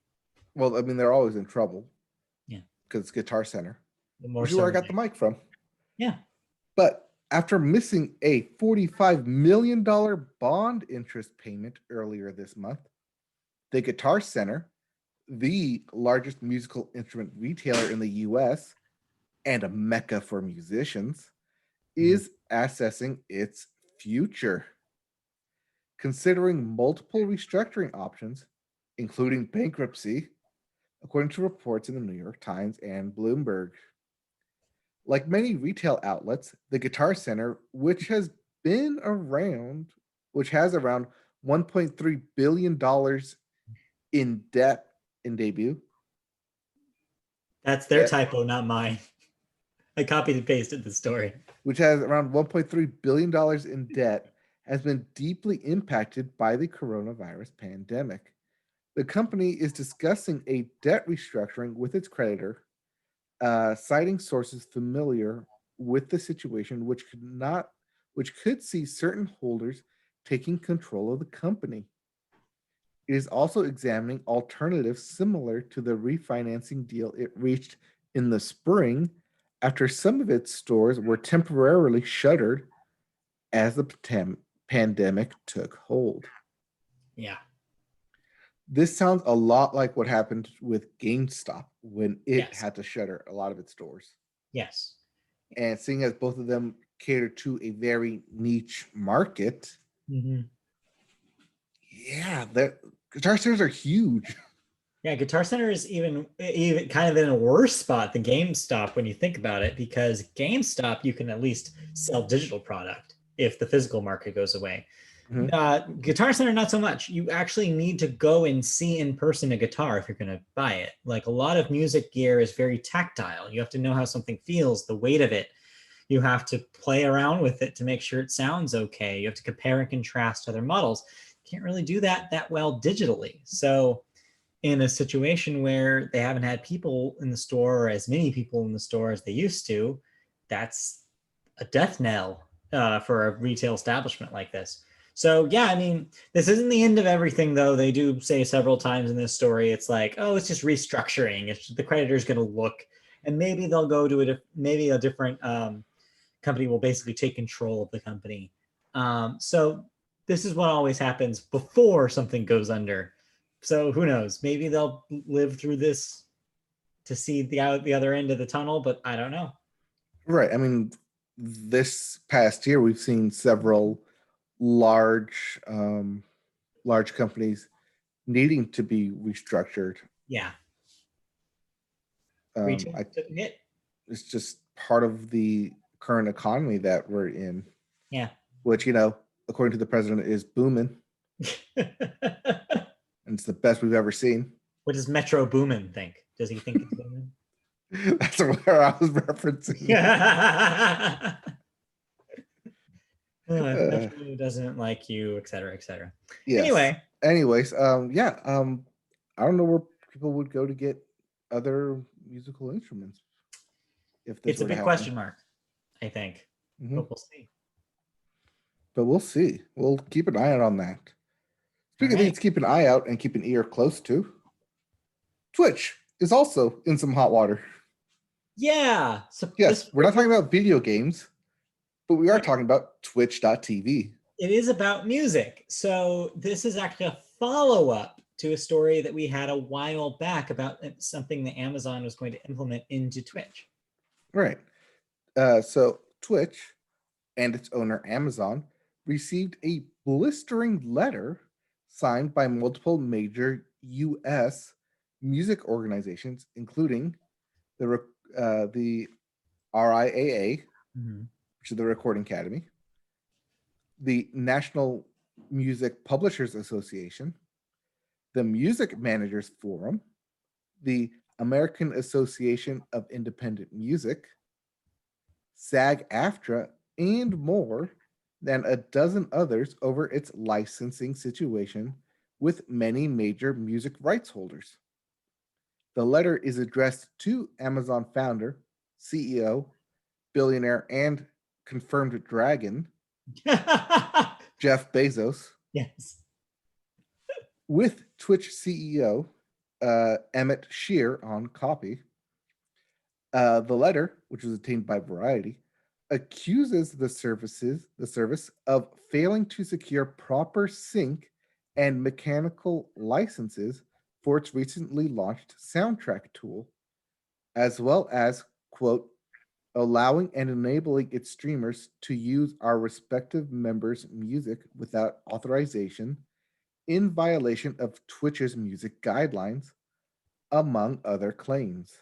Well, I mean, they're always in trouble. Yeah. Because it's Guitar Center. More Which is where I got the mic from. Yeah. But after missing a $45 million bond interest payment earlier this month, the Guitar Center, the largest musical instrument retailer in the US and a mecca for musicians, is assessing its future. Considering multiple restructuring options, including bankruptcy, according to reports in the New York Times and Bloomberg. Like many retail outlets, the Guitar Center, which has around $1.3 billion in debt in debut. That's their typo, not mine. I copied and pasted the story. Which has around $1.3 billion in debt, has been deeply impacted by the coronavirus pandemic. The company is discussing a debt restructuring with its creditor, citing sources familiar with the situation, which could see certain holders taking control of the company. It is also examining alternatives similar to the refinancing deal it reached in the spring after some of its stores were temporarily shuttered as the pandemic took hold. Yeah. This sounds a lot like what happened with GameStop when it had to shutter a lot of its stores. Yes. And seeing as both of them cater to a very niche market, yeah, Guitar stores are huge. Yeah, Guitar Center is even kind of in a worse spot than GameStop when you think about it, because GameStop you can at least sell digital product if the physical market goes away. Guitar Center, not so much. You actually need to go and see in person a guitar if you're going to buy it. Like a lot of music gear is very tactile. You have to know how something feels, the weight of it. You have to play around with it to make sure it sounds okay. You have to compare and contrast other models. You can't really do that well digitally. So in a situation where they haven't had people in the store or as many people in the store as they used to, that's a death knell for a retail establishment like this. So yeah, I mean, this isn't the end of everything, though. They do say several times in this story, it's like, oh, it's just restructuring. It's just, the creditor's going to look, and maybe they'll go to maybe a different company will basically take control of the company. So this is what always happens before something goes under. So who knows? Maybe they'll live through this to see the other end of the tunnel, but I don't know. Right. I mean, this past year we've seen several large companies needing to be restructured. Yeah. Retail took a hit. It's just part of the current economy that we're in. Yeah. Which, according to the president, is booming. And it's the best we've ever seen. What does Metro Boomin think? Does he think it's booming? That's where I was referencing. Metro doesn't like you, et cetera, et cetera. Yes. Anyways, I don't know where people would go to get other musical instruments. If it's a big question mark, I think. But we'll see. But we'll see. We'll keep an eye out on that. Speaking of things, keep an eye out and keep an ear close to. Twitch is also in some hot water. Yeah. So yes, we're not talking about video games, but we are talking about Twitch.tv. It is about music. So this is actually a follow-up to a story that we had a while back about something that Amazon was going to implement into Twitch. Right. So Twitch and its owner, Amazon, received a blistering letter signed by multiple major U.S. music organizations, including the RIAA, which is the Recording Academy, the National Music Publishers Association, the Music Managers Forum, the American Association of Independent Music, SAG-AFTRA, and more than a dozen others over its licensing situation with many major music rights holders. The letter is addressed to Amazon founder, CEO, billionaire, and confirmed dragon, Jeff Bezos. Yes. With Twitch CEO, Emmett Shear on copy. The letter, which was obtained by Variety, accuses the service of failing to secure proper sync and mechanical licenses for its recently launched soundtrack tool, as well as, quote, allowing and enabling its streamers to use our respective members' music without authorization in violation of Twitch's music guidelines, among other claims.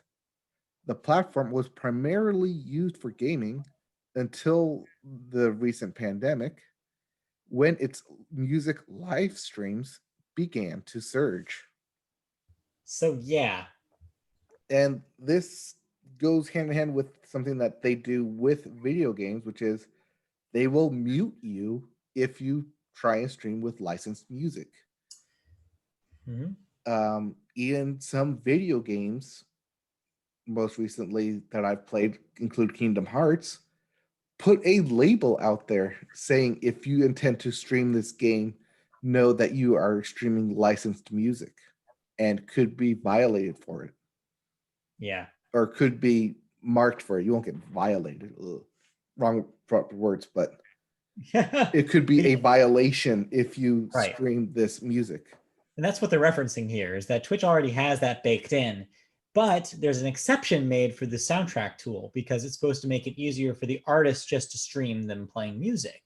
The platform was primarily used for gaming until the recent pandemic, when its music live streams began to surge. So, yeah. And this goes hand in hand with something that they do with video games, which is they will mute you if you try and stream with licensed music. In some video games, most recently that I've played, include Kingdom Hearts, put a label out there saying if you intend to stream this game, know that you are streaming licensed music and could be violated for it. Yeah. Or could be marked for it. You won't get violated. Ugh. Wrong words, but it could be a violation if you stream this music. And that's what they're referencing here, is that Twitch already has that baked in, but there's an exception made for the soundtrack tool because it's supposed to make it easier for the artist just to stream them playing music.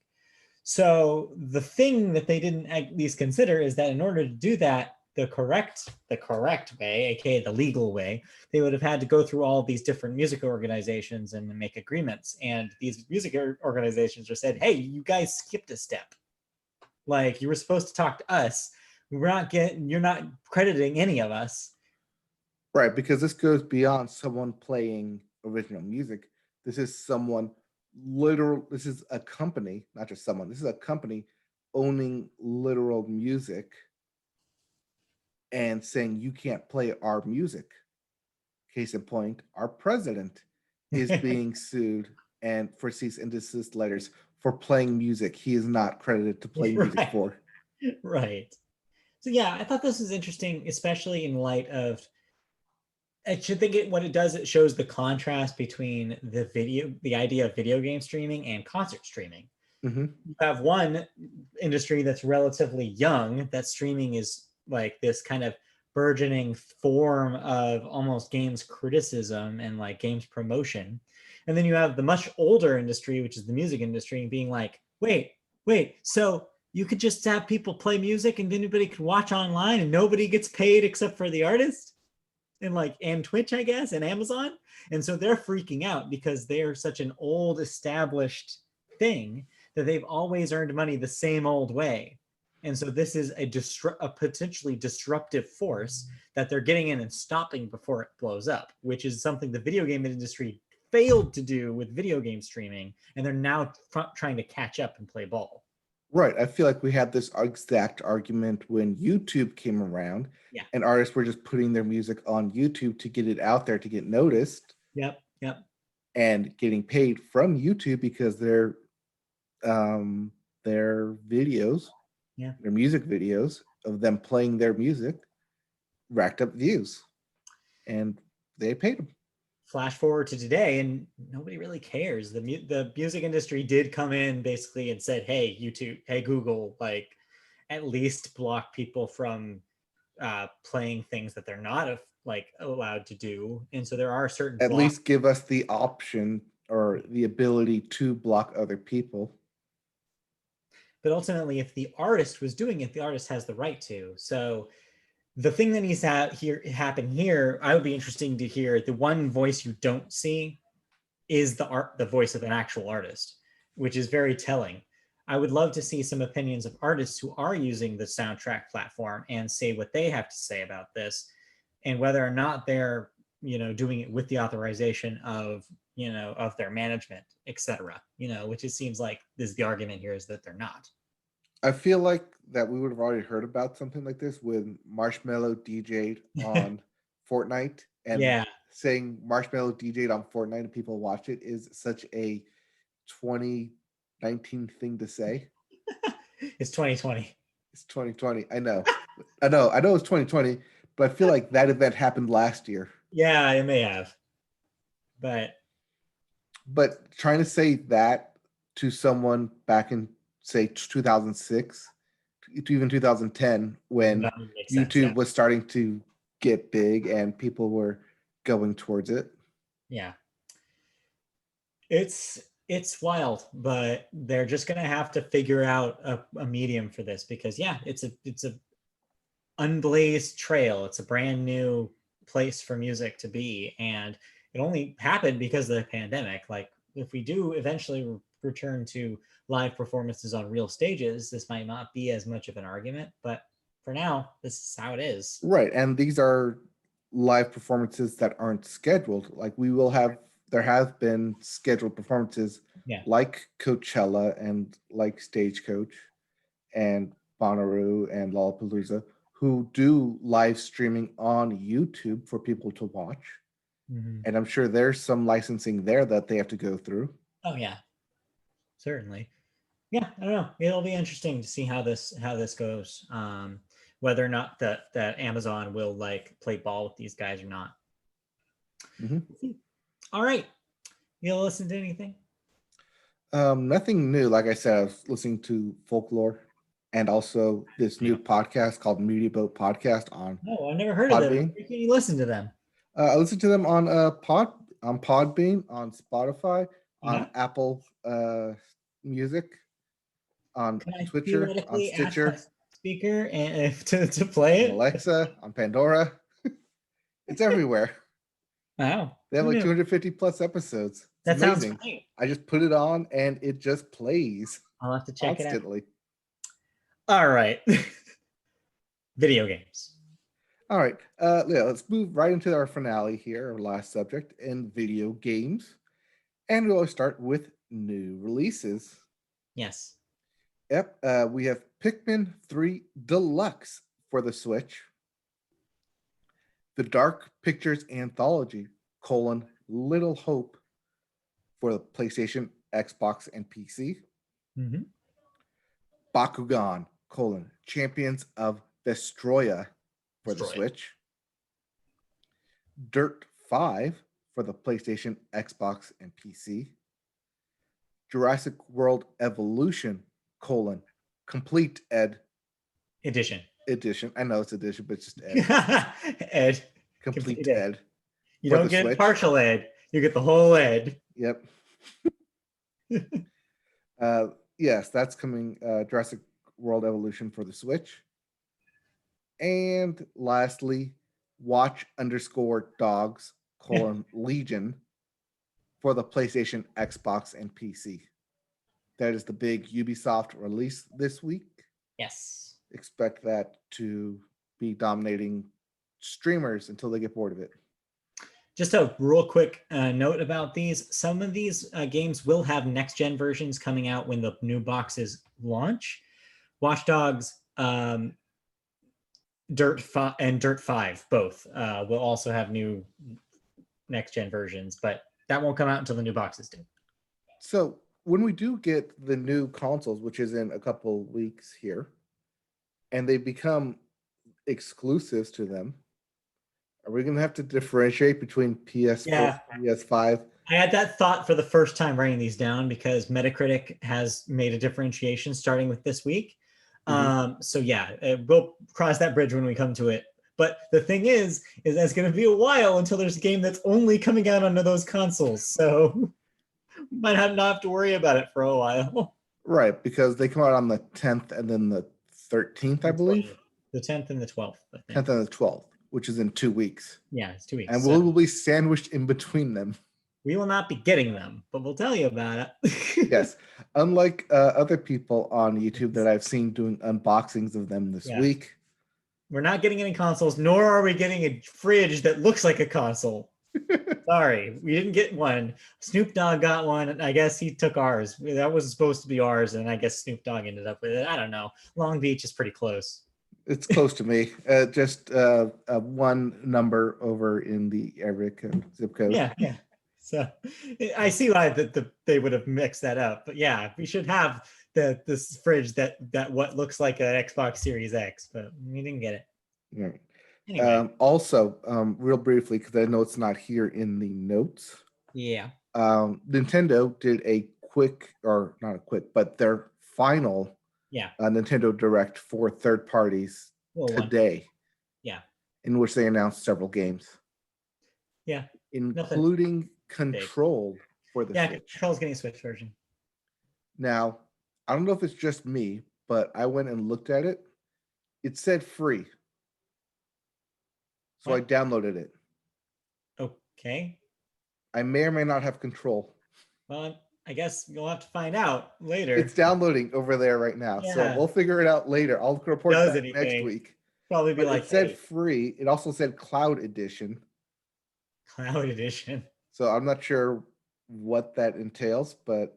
So the thing that they didn't at least consider is that in order to do that, the correct way, aka the legal way, they would have had to go through all these different music organizations and make agreements. And these music organizations just said, hey, you guys skipped a step. Like, you were supposed to talk to us. You're not crediting any of us. Right, because this goes beyond someone playing original music. This is someone this is a company, not just someone, this is a company owning literal music and saying you can't play our music. Case in point, our president is being sued and for cease and desist letters for playing music he is not credited to play music for. Right. So yeah, I thought this was interesting, especially in light of, I should think what it does, it shows the contrast between the idea of video game streaming and concert streaming. Mm-hmm. You have one industry that's relatively young, that streaming is like this kind of burgeoning form of almost games criticism and like games promotion. And then you have the much older industry, which is the music industry, being like, wait, so you could just have people play music and anybody could watch online and nobody gets paid except for the artist? And Twitch, I guess, and Amazon. And so they're freaking out because they're such an old established thing that they've always earned money the same old way. And so this is a potentially disruptive force that they're getting in and stopping before it blows up, which is something the video game industry failed to do with video game streaming. And they're now trying to catch up and play ball. Right. I feel like we had this exact argument when YouTube came around. Yeah. And artists were just putting their music on YouTube to get it out there, to get noticed. Yep. And getting paid from YouTube because their videos, their music videos of them playing their music racked up views. And they paid them. Flash forward to today and nobody really cares. The music industry did come in basically and said, hey, YouTube, hey, Google, like, at least block people from playing things that they're not like allowed to do. And so there are certain at least give us the option or the ability to block other people. But ultimately, if the artist was doing it, the artist has the right to. So the thing that needs to happen here, I would be interesting to hear. The one voice you don't see is the voice of an actual artist, which is very telling. I would love to see some opinions of artists who are using the soundtrack platform and say what they have to say about this, and whether or not they're, doing it with the authorization of their management, etc. Which it seems like the argument here is that they're not. I feel like that we would have already heard about something like this when Marshmello DJ'd on Fortnite, and saying Marshmello DJ'd on Fortnite and people watch it is such a 2019 thing to say. It's 2020. It's 2020. I know it's 2020, but I feel like that event happened last year. Yeah, it may have. But trying to say that to someone back in, say, 2006 to even 2010, when YouTube was starting to get big and people were going towards it. Yeah. It's wild, but they're just going to have to figure out a medium for this because it's a unblazed trail. It's a brand new place for music to be. And it only happened because of the pandemic. Like, if we do eventually return to live performances on real stages, this might not be as much of an argument, but for now, this is how it is. Right. And these are live performances that aren't scheduled. Like, there have been scheduled performances like Coachella and like Stagecoach and Bonnaroo and Lollapalooza, who do live streaming on YouTube for people to watch. Mm-hmm. And I'm sure there's some licensing there that they have to go through. Oh yeah, certainly. Yeah, I don't know. It'll be interesting to see how this goes. Whether or not that Amazon will like play ball with these guys or not. Mm-hmm. All right. You listen to anything? Nothing new. Like I said, I was listening to Folklore and also this new podcast called Media Boat Podcast on. Oh, I've never heard of them. Where can you listen to them? I listen to them on Podbean, on Spotify, on Apple Music, on Twitter, on Stitcher. speaker and to play on it. Alexa, on Pandora. It's everywhere. Wow. They have Who like knew? 250 plus episodes. It's That amazing. sounds great. I just put it on and it just plays I'll have to check it out. constantly. All right. Video games. All right. Yeah, let's move right into our finale here, our last subject in video games. And we'll start with new releases. Yes. Yep. We have Pikmin 3 Deluxe for the Switch. The Dark Pictures Anthology, Little Hope for the PlayStation, Xbox, and PC. Mm-hmm. Bakugan, Champions of Vestroia for the Switch. Dirt 5 for the PlayStation, Xbox, and PC. Jurassic World Evolution, Complete Edition. I know it's edition, but it's just Ed. Ed. Complete Ed. Ed. You for don't the get Switch. partial Ed. You get the whole Ed. Yep. Yes, that's coming. Jurassic World Evolution for the Switch. And lastly, Watch_Dogs, Legion for the PlayStation, Xbox, and PC. That is the big Ubisoft release this week. Yes. Expect that to be dominating streamers until they get bored of it. Just a real quick note about these. Some of these games will have next-gen versions coming out when the new boxes launch. Watch Dogs, Dirt 5 both will also have new next-gen versions, but that won't come out until the new boxes do. So when we do get the new consoles, which is in a couple weeks here, and they become exclusives to them, are we going to have to differentiate between PS4 and PS5? I had that thought for the first time writing these down because Metacritic has made a differentiation starting with this week. So yeah, we'll cross that bridge when we come to it. But the thing is that's going to be a while until there's a game that's only coming out onto those consoles. So might not have to worry about it for a while. Right, because they come out on the 10th and then the 13th, I believe. The 10th and the 12th, I think. 10th and the 12th, which is in 2 weeks. Yeah, it's 2 weeks. And we'll be sandwiched in between them. We will not be getting them, but we'll tell you about it. Yes. Unlike other people on YouTube that I've seen doing unboxings of them this week. We're not getting any consoles, nor are we getting a fridge that looks like a console. Sorry, we didn't get one. Snoop Dogg got one, and I guess he took ours. That was supposed to be ours, and I guess Snoop Dogg ended up with it. I don't know. Long Beach is pretty close. It's close to me. Just one number over in the area zip code. Yeah. So I see why they would have mixed that up. But yeah, we should have this fridge that what looks like an Xbox Series X, but we didn't get it. Right. Anyway. Also, real briefly, because I know it's not here in the notes. Yeah. Nintendo did their final Nintendo Direct for third parties today. Yeah. In which they announced several games. Yeah. Including Control for the Switch. Yeah, Control's getting a Switch version. Now, I don't know if it's just me, but I went and looked at it. It said free. So I downloaded it. Okay. I may or may not have Control. Well, I guess you'll have to find out later. It's downloading over there right now. Yeah. So we'll figure it out later. I'll report that next week. Probably be it said free. It also said Cloud Edition. Cloud Edition. So I'm not sure what that entails, but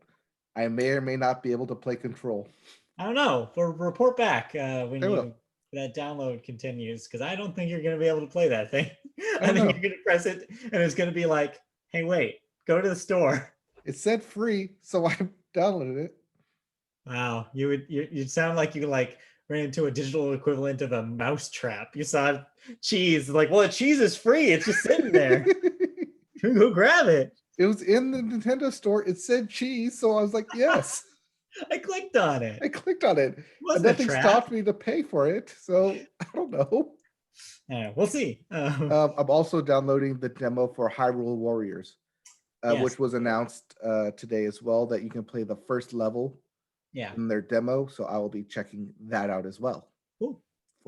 I may or may not be able to play Control. I don't know. We'll report back when that download continues, because I don't think you're going to be able to play that thing. I think you're going to press it, and it's going to be like, hey, wait, go to the store. It said free, so I downloaded it. Wow, you sound like you ran into a digital equivalent of a mouse trap. You saw cheese, like, well, the cheese is free. It's just sitting there. Go grab it. It was in the Nintendo store. It said cheese, so I was like, yes. I clicked on it. And nothing stopped me to pay for it, so I don't know. We'll see. I'm also downloading the demo for Hyrule Warriors, which was announced today as well, that you can play the first level in their demo. So I will be checking that out as well.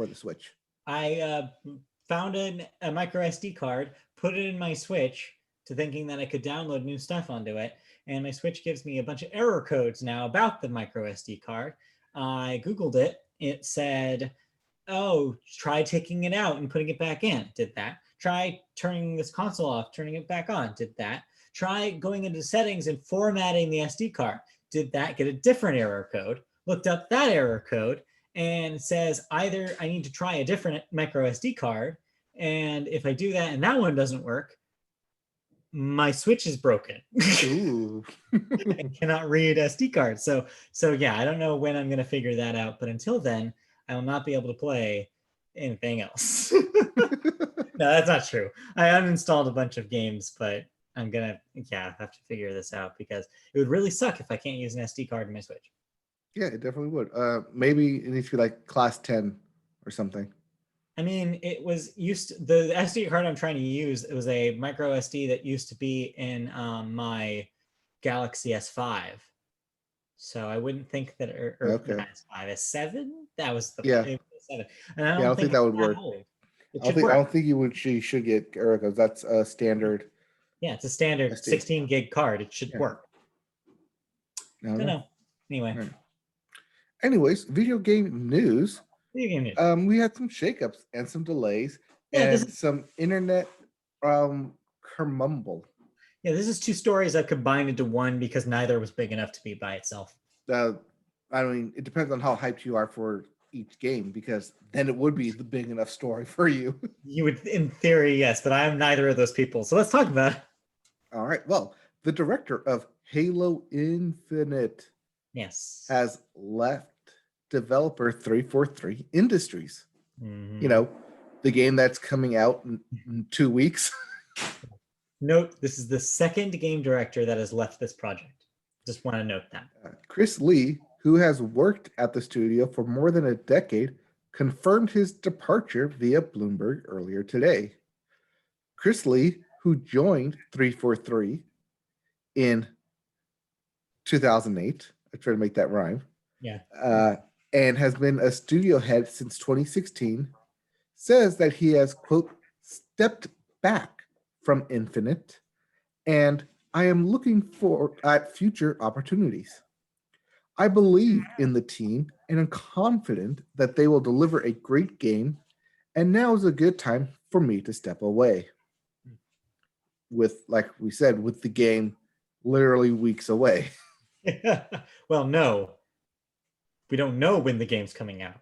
for the Switch? I found a micro SD card, put it in my Switch to thinking that I could download new stuff onto it. And my Switch gives me a bunch of error codes now about the micro SD card. I Googled it. It said, oh, try taking it out and putting it back in. Did that. Try turning this console off, turning it back on. Did that. Try going into settings and formatting the SD card. Did that. Get a different error code. Looked up that error code and says either I need to try a different micro SD card, and if I do that and that one doesn't work, my Switch is broken. Ooh. I cannot read SD cards. So yeah, I don't know when I'm going to figure that out, but until then, I will not be able to play anything else. No, that's not true. I uninstalled a bunch of games, but I'm gonna have to figure this out because it would really suck if I can't use an SD card in my Switch. Yeah, it definitely would. Maybe it needs to be like class 10 or something. I mean, it was the SD card I'm trying to use. It was a micro SD that used to be in my Galaxy S5. So I wouldn't think that, Okay. not S5, S7. That was the Yeah. S7, and I I don't think that would work. old. I don't think you should get error codes. That's a standard. Yeah, it's a standard SD. 16 gig card. It should work. I don't know. Anyway. Right. Anyways, video game news. Video game news. We had some shakeups and some delays some internet kermumble. Yeah, this is two stories I've combined into one because neither was big enough to be by itself. I mean, it depends on how hyped you are for each game, because then it would be the big enough story for you. You would, in theory, yes, but I'm neither of those people. So let's talk about it. All right. Well, the director of Halo Infinite has left developer 343 Industries. Mm-hmm. You know, the game that's coming out in 2 weeks. Note, this is the second game director that has left this project. Just want to note that. Chris Lee, who has worked at the studio for more than a decade, confirmed his departure via Bloomberg earlier today. Chris Lee, who joined 343 in 2008, I try to make that rhyme. Yeah. And has been a studio head since 2016, says that he has, quote, stepped back from Infinite, and I am looking at future opportunities. I believe in the team and am confident that they will deliver a great game, and now is a good time for me to step away. With, like we said, with the game literally weeks away. Well, no. We don't know when the game's coming out.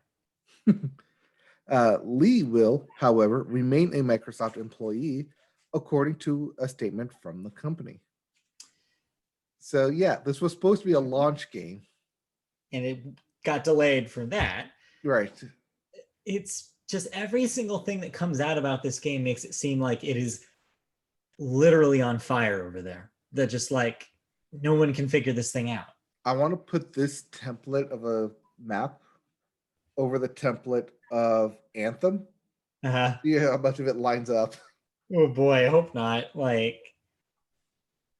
Lee will, however, remain a Microsoft employee, according to a statement from the company. So yeah, this was supposed to be a launch game. And it got delayed from that. Right. It's just every single thing that comes out about this game makes it seem like it is literally on fire over there. That just like no one can figure this thing out. I want to put this template of a map over the template of Anthem. Yeah, how much of it lines up. Oh boy, I hope not. Like,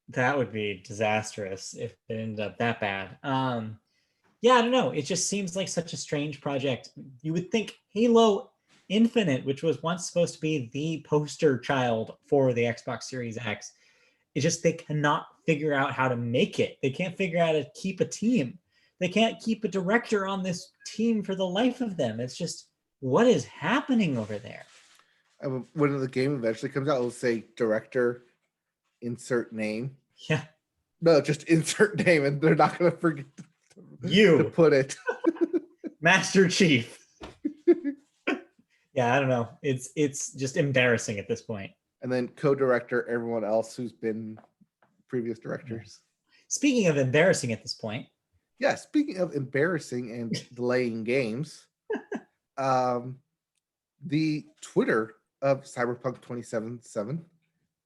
that would be disastrous if it ended up that bad. Yeah, I don't know. It just seems like such a strange project. You would think Halo Infinite, which was once supposed to be the poster child for the Xbox Series X, it's just they cannot figure out how to make it. They can't figure out how to keep a team. They can't keep a director on this team for the life of them. It's just, what is happening over there? When the game eventually comes out, it'll say director, insert name. Yeah. No, just insert name, and they're not going to forget to put it. Master Chief. Yeah, I don't know. It's just embarrassing at this point. And then co-director, everyone else who's been previous directors. Speaking of embarrassing at this point. Yeah, speaking of embarrassing and delaying games, the Twitter of Cyberpunk 2077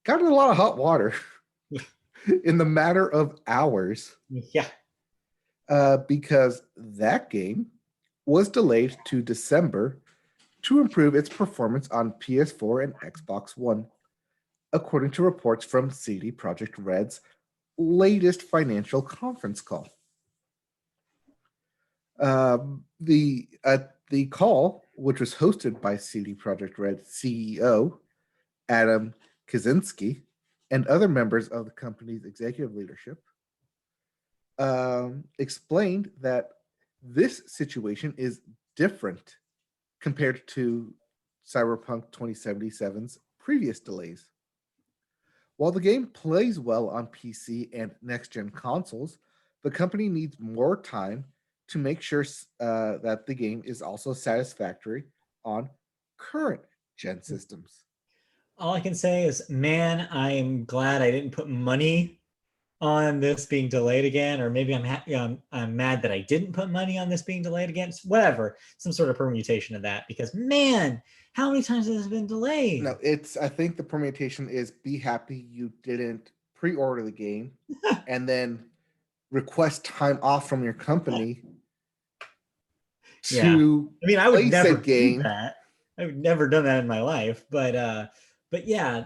got in a lot of hot water in the matter of hours. Yeah. Because that game was delayed to December to improve its performance on PS4 and Xbox One, according to reports from CD Projekt Red's latest financial conference call. The call which was hosted by CD Projekt Red CEO Adam Kaczynski and other members of the company's executive leadership, explained that this situation is different compared to Cyberpunk 2077's previous delays. While the game plays well on PC and next-gen consoles, the company needs more time to make sure that the game is also satisfactory on current gen systems. All I can say is, man, I'm glad I didn't put money on this being delayed again, or maybe I'm mad that I didn't put money on this being delayed again. Whatever, some sort of permutation of that. Because man, how many times has this been delayed? No, I think the permutation is be happy you didn't pre-order the game and then request time off from your company to I mean, I would play never said game. do that. I've never done that in my life, but yeah,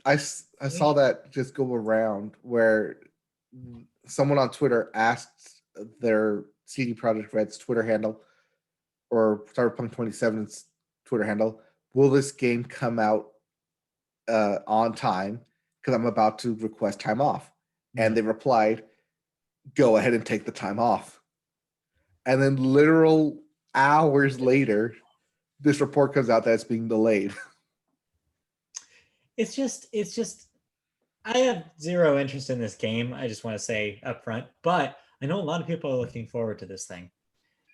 I saw that just go around where someone on Twitter asked their CD Projekt Red's Twitter handle or Cyberpunk 27's Twitter handle, will this game come out on time? Because I'm about to request time off. And they replied, go ahead and take the time off. And then literal hours later, this report comes out that it's being delayed. It's just I have zero interest in this game. I just want to say up front, but I know a lot of people are looking forward to this thing.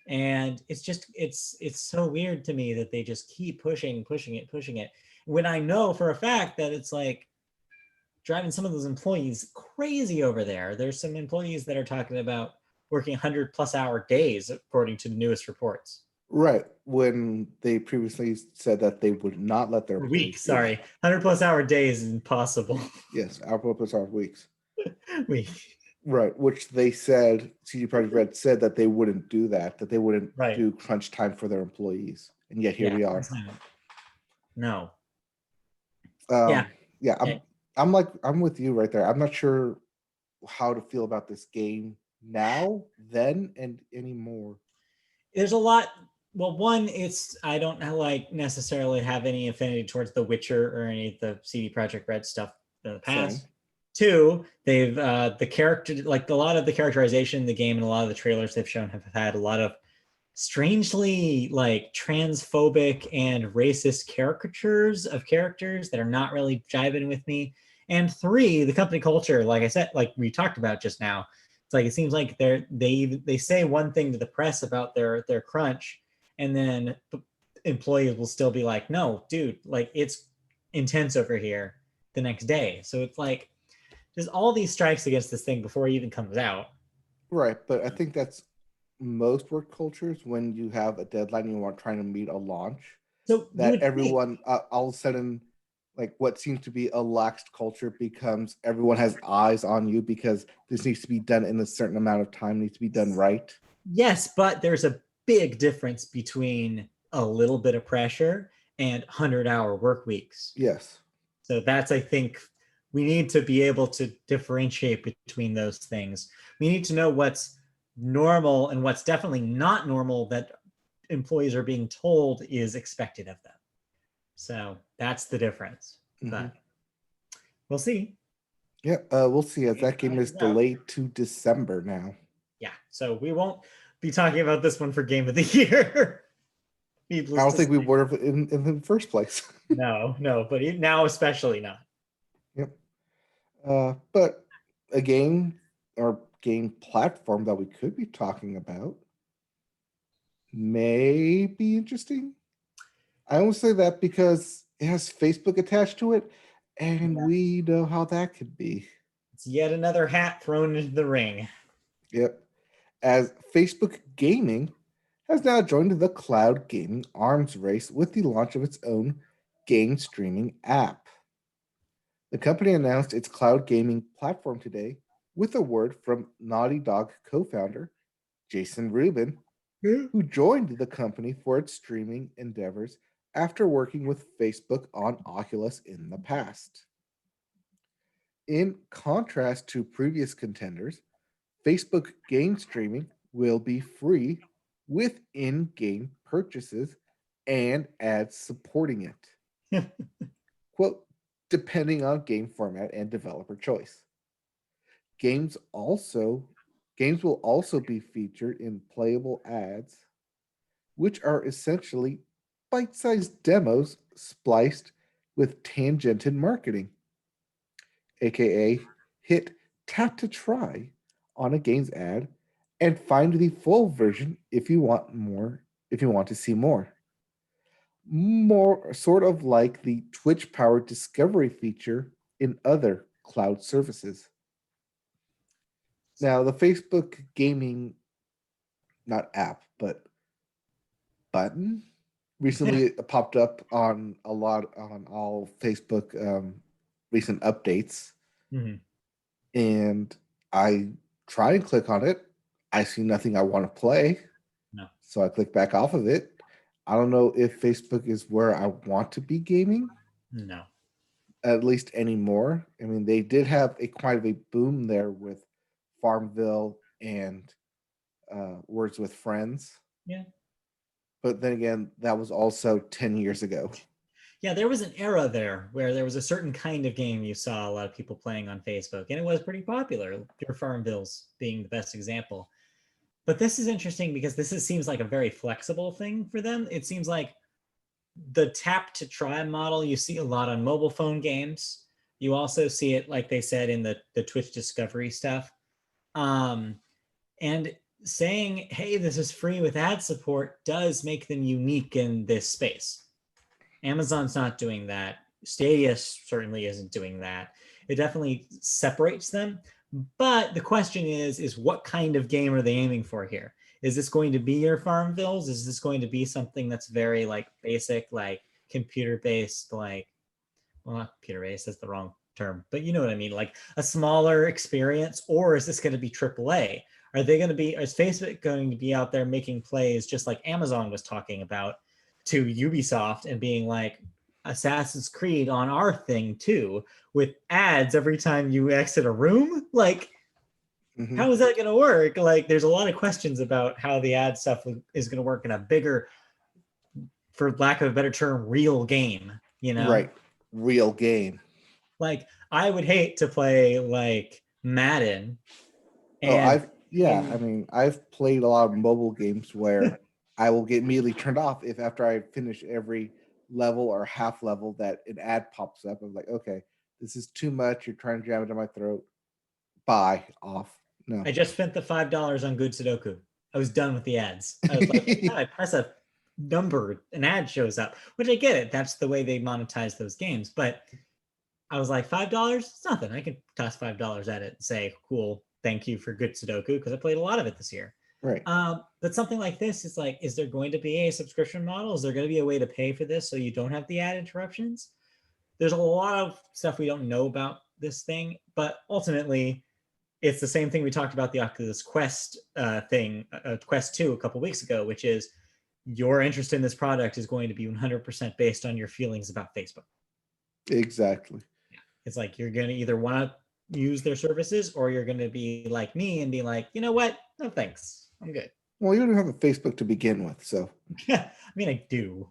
And it's so weird to me that they just keep pushing it. When I know for a fact that it's like driving some of those employees crazy over there. There's some employees that are talking about working 100+ hour days, according to the newest reports. Right. When they previously said that they would not let their weeks, sorry. 100+ hour days is impossible. Yes, our plus hour weeks. Week. Right, which they said, CD Projekt Red said that they wouldn't do that they wouldn't Right. do crunch time for their employees. And yet here we are. No. Yeah, I'm with you right there. I'm not sure how to feel about this game now, then, and anymore. There's a lot. Well, one, I don't necessarily have any affinity towards The Witcher or any of the CD Projekt Red stuff in the past. Same. Two, they've the character, like a lot of the characterization in the game and a lot of the trailers they've shown have had a lot of strangely like transphobic and racist caricatures of characters that are not really jiving with me. And three, the company culture, like I said, like we talked about just now, it's like it seems like they say one thing to the press about their crunch, and then employees will still be like, no, dude, like it's intense over here the next day. So it's like there's all these strikes against this thing before it even comes out. Right, but I think that's most work cultures when you have a deadline you are trying to meet a launch. So that everyone all of a sudden, like what seems to be a laxed culture becomes everyone has eyes on you because this needs to be done in a certain amount of time, needs to be done right. Yes, but there's a big difference between a little bit of pressure and 100-hour work weeks. Yes. So that's, I think, we need to be able to differentiate between those things. We need to know what's normal and what's definitely not normal that employees are being told is expected of them. So that's the difference. Mm-hmm. But we'll see. Yeah, we'll see as that game is delayed to December now. Yeah, so we won't be talking about this one for Game of the Year. I don't think we would have in the first place. No, but now especially not. Yep. But a game or game platform that we could be talking about may be interesting. I only say that because it has Facebook attached to it, and we know how that could be. It's yet another hat thrown into the ring. Yep. As Facebook Gaming has now joined the cloud gaming arms race with the launch of its own game streaming app. The company announced its cloud gaming platform today with a word from Naughty Dog co-founder Jason Rubin, who joined the company for its streaming endeavors after working with Facebook on Oculus in the past. In contrast to previous contenders, Facebook game streaming will be free with in-game purchases and ads supporting it. Quote, depending on game format and developer choice. Games will also be featured in playable ads, which are essentially bite-sized demos spliced with tangented marketing, aka hit tap to try on a game's ad and find the full version if you want more, if you want to see more. More sort of like the Twitch powered discovery feature in other cloud services. Now, the Facebook gaming, not app, but button recently it popped up on all Facebook recent updates. Mhm. And I try and click on it. I see nothing I want to play. No. So I click back off of it. I don't know if Facebook is where I want to be gaming. No. At least anymore. I mean, they did have quite of a boom there with Farmville and Words with Friends. Yeah. But then again, that was also 10 years ago. Yeah, there was an era there where there was a certain kind of game you saw a lot of people playing on Facebook, and it was pretty popular. Pure Farmvilles being the best example. But this is interesting because seems like a very flexible thing for them. It seems like the tap to try model you see a lot on mobile phone games. You also see it, like they said, in the Twitch discovery stuff. And saying, hey, this is free with ad support does make them unique in this space. Amazon's not doing that. Stadia certainly isn't doing that. It definitely separates them. But the question is what kind of game are they aiming for here? Is this going to be your Farmvilles? Is this going to be something that's very like basic, like computer-based, like, well, not computer-based, that's the wrong term, but you know what I mean, like a smaller experience? Or is this going to be AAA? Are they going to be, is Facebook going to be out there making plays just like Amazon was talking about to Ubisoft and being like, Assassin's Creed on our thing too, with ads every time you exit a room? Like, how is that going to work? Like, there's a lot of questions about how the ad stuff is going to work in a bigger, for lack of a better term, real game, you know? Right. Real game. Like, I would hate to play like Madden. And I've played a lot of mobile games where I will get immediately turned off if after I finish every level or half level that an ad pops up. I'm like, okay, this is too much. You're trying to jam it down my throat. Bye. Off. No. I just spent the $5 on Good Sudoku. I was done with the ads. I was like, yeah, I press a number, an ad shows up, which I get it. That's the way they monetize those games. But I was like, $5? It's nothing. I could toss $5 at it and say, cool, thank you for Good Sudoku, because I played a lot of it this year. Right. But something like this is like, is there going to be a subscription model? Is there going to be a way to pay for this so you don't have the ad interruptions? There's a lot of stuff we don't know about this thing, but ultimately, it's the same thing we talked about the Oculus Quest thing, Quest 2 a couple weeks ago, which is your interest in this product is going to be 100% based on your feelings about Facebook. Exactly. It's like you're going to either want to use their services or you're going to be like me and be like, you know what? No, thanks. I'm good. Well, you don't have a Facebook to begin with, so. I mean, I do.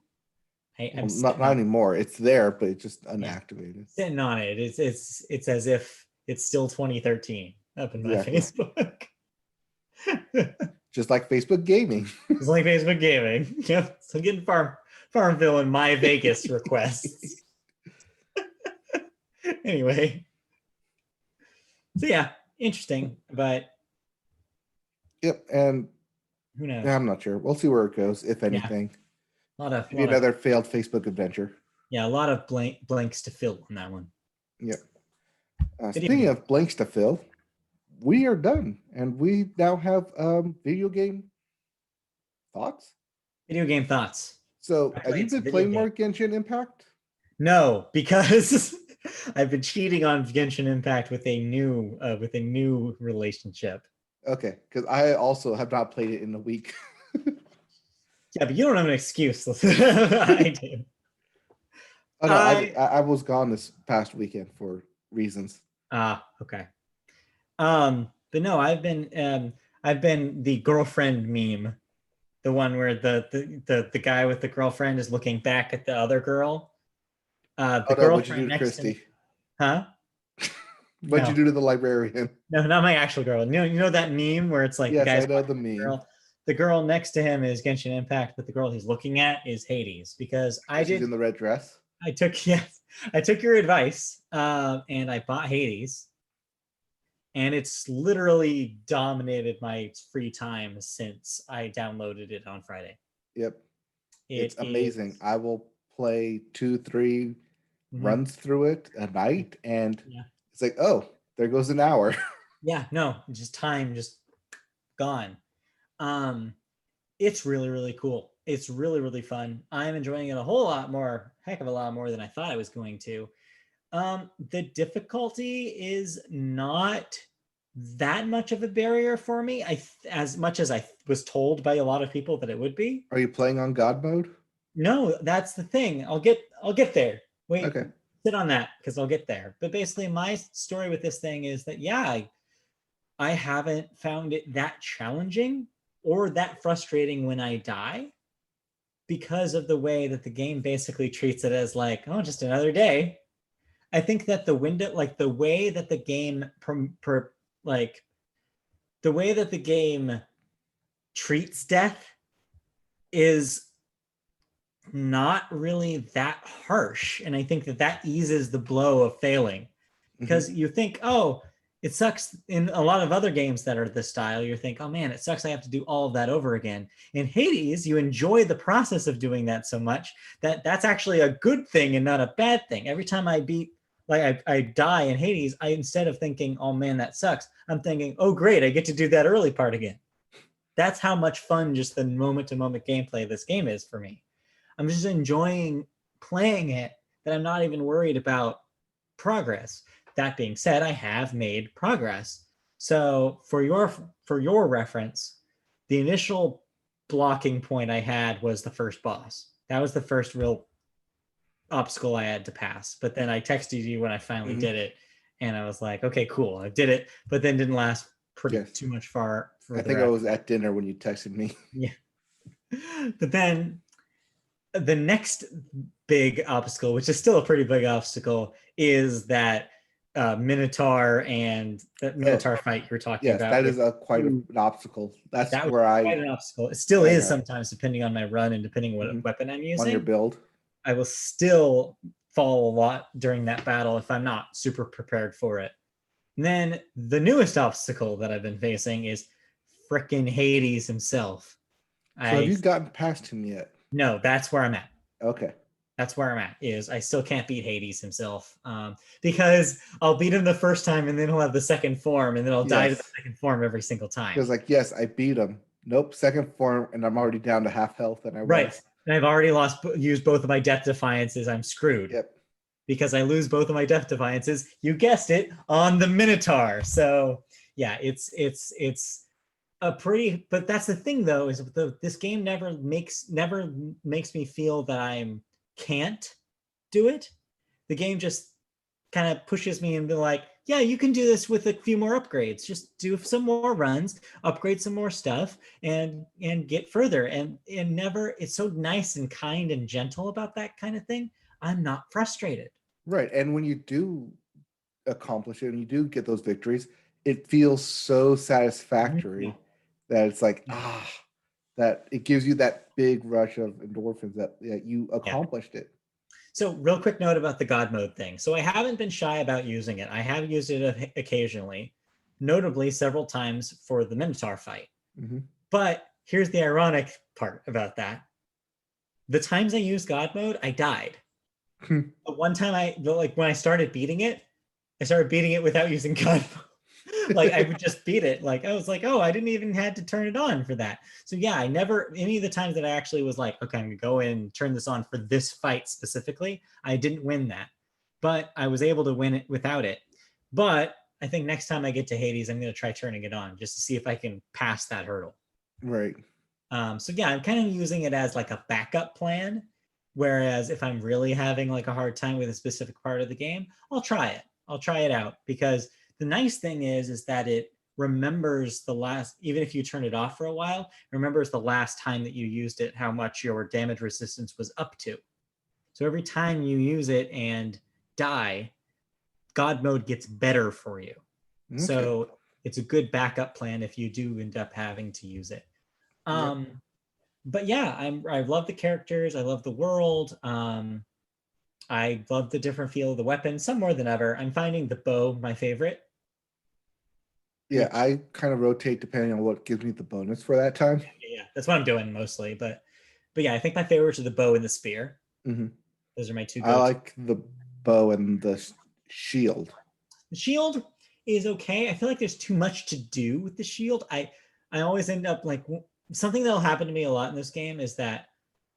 I'm not anymore. It's there, but it's just unactivated. Sitting on it. It's as if it's still 2013 up in my Facebook. Just like Facebook gaming. It's like Facebook gaming. Yep. So getting Farmville and my Vegas requests. Anyway. So yeah, interesting, but yep, and who knows? I'm not sure. We'll see where it goes, if anything. Maybe another failed Facebook adventure. Yeah, a lot of blanks to fill on that one. Yep. Speaking of blanks to fill, we are done, and we now have video game thoughts. Video game thoughts. So, have you been playing more Genshin Impact? No, because I've been cheating on Genshin Impact with a new relationship. Okay, because I also have not played it in a week. Yeah, but you don't have an excuse. I do. Oh, no, I was gone this past weekend for reasons. Okay. But no, I've been the girlfriend meme The one where the guy with the girlfriend is looking back at the other girl. The Oh no, what'd you girlfriend do to next to me, Christy? huh? What'd you No, do to the librarian? no, not my actual girl. You know that meme where it's like the Yes, I guy's know watching the meme. girl. The girl next to him is Genshin Impact, but the girl he's looking at is Hades because She's in the red dress. I took yes, I took your advice, and I bought Hades, and it's literally dominated my free time since I downloaded it on Friday. Yep. It It's amazing. is, I will play 2-3 runs through it a night, and yeah, it's like, oh, there goes an hour. yeah, no, just time just gone. Um, it's really cool. It's really fun. I'm enjoying it a whole lot more, heck of a lot more than I thought I was going to. The difficulty is not that much of a barrier for me. As much as I was told by a lot of people that it would be. Are you playing on God mode? No, that's the thing. I'll get there. Wait, Okay. sit on that because I'll get there. But basically, my story with this thing is that yeah, I haven't found it that challenging or that frustrating when I die because of the way that the game basically treats it as like, oh, just another day. I think that the window, like the way that the game, like the way that the game treats death is not really that harsh. And I think that that eases the blow of failing because you think, oh, it sucks. In a lot of other games that are this style, you think, oh man, it sucks. I have to do all of that over again. In Hades, you enjoy the process of doing that so much that that's actually a good thing and not a bad thing. Every time I beat, like I die in Hades, I instead of thinking, oh man, that sucks, I'm thinking, oh great, I get to do that early part again. That's how much fun just the moment to moment gameplay of this game is for me. I'm just enjoying playing it that I'm not even worried about progress. That being said, I have made progress. So for your reference, the initial blocking point I had was the first boss. That was the first real obstacle I had to pass. But then I texted you when I finally did it, and I was like, okay, cool, I did it. But then didn't last too much far. I think I was at dinner when you texted me. Yeah. But then the next big obstacle, which is still a pretty big obstacle, is that Minotaur and that Minotaur fight you were talking about. That is quite an obstacle. That's that was where quite an obstacle. It still is sometimes, depending on my run and depending what weapon I'm using. On your build. I will still fall a lot during that battle if I'm not super prepared for it. And then the newest obstacle that I've been facing is frickin' Hades himself. So have you gotten past him yet? No, that's where I'm at. Okay. That's where I'm at, is I still can't beat Hades himself, because I'll beat him the first time and then he'll have the second form and then I'll die to the second form every single time. Because like, yes, I beat him. Nope, second form, and I'm already down to half health and I was. And I've already used both of my death defiances. I'm screwed. Yep. Because I lose both of my death defiances, you guessed it, on the Minotaur. So yeah, it's a pretty, but that's the thing though, is this game never makes me feel that I can't do it. The game just kind of pushes me and be like, yeah, you can do this with a few more upgrades. Just do some more runs, upgrade some more stuff, and get further. And never, it's so nice and kind and gentle about that kind of thing. I'm not frustrated. Right. And when you do accomplish it and you do get those victories, it feels so satisfactory that it's like, that it gives you that big rush of endorphins that you accomplished it. So real quick note about the God mode thing. So I haven't been shy about using it. I have used it occasionally, notably several times for the Minotaur fight. But here's the ironic part about that. The times I used God mode, I died. But one time when I started beating it without using God mode. Like I would just beat it. Like I was like, oh, I didn't even had to turn it on for that. So yeah, I never, any of the times that I actually was like, okay, I'm gonna go in and turn this on for this fight specifically, I didn't win that, but I was able to win it without it. But I think next time I get to Hades, I'm gonna try turning it on just to see if I can pass that hurdle. Right. So yeah, I'm kind of using it as like a backup plan. Whereas if I'm really having like a hard time with a specific part of the game, I'll try it. I'll try it out, because the nice thing is that it remembers the last, even if you turn it off for a while, remembers the last time that you used it, how much your damage resistance was up to. So every time you use it and die, God mode gets better for you. Okay. So it's a good backup plan if you do end up having to use it. Yep. But yeah, I love the characters. I love the world. I love the different feel of the weapons, some more than ever. I'm finding the bow my favorite. Yeah, I kind of rotate depending on what gives me the bonus for that time. Yeah, that's what I'm doing mostly. But yeah, I think my favorites are the bow and the spear. Mm-hmm. Those are my two. I like the bow and the shield. The shield is okay. I feel like there's too much to do with the shield. I always end up like, something that'll happen to me a lot in this game is that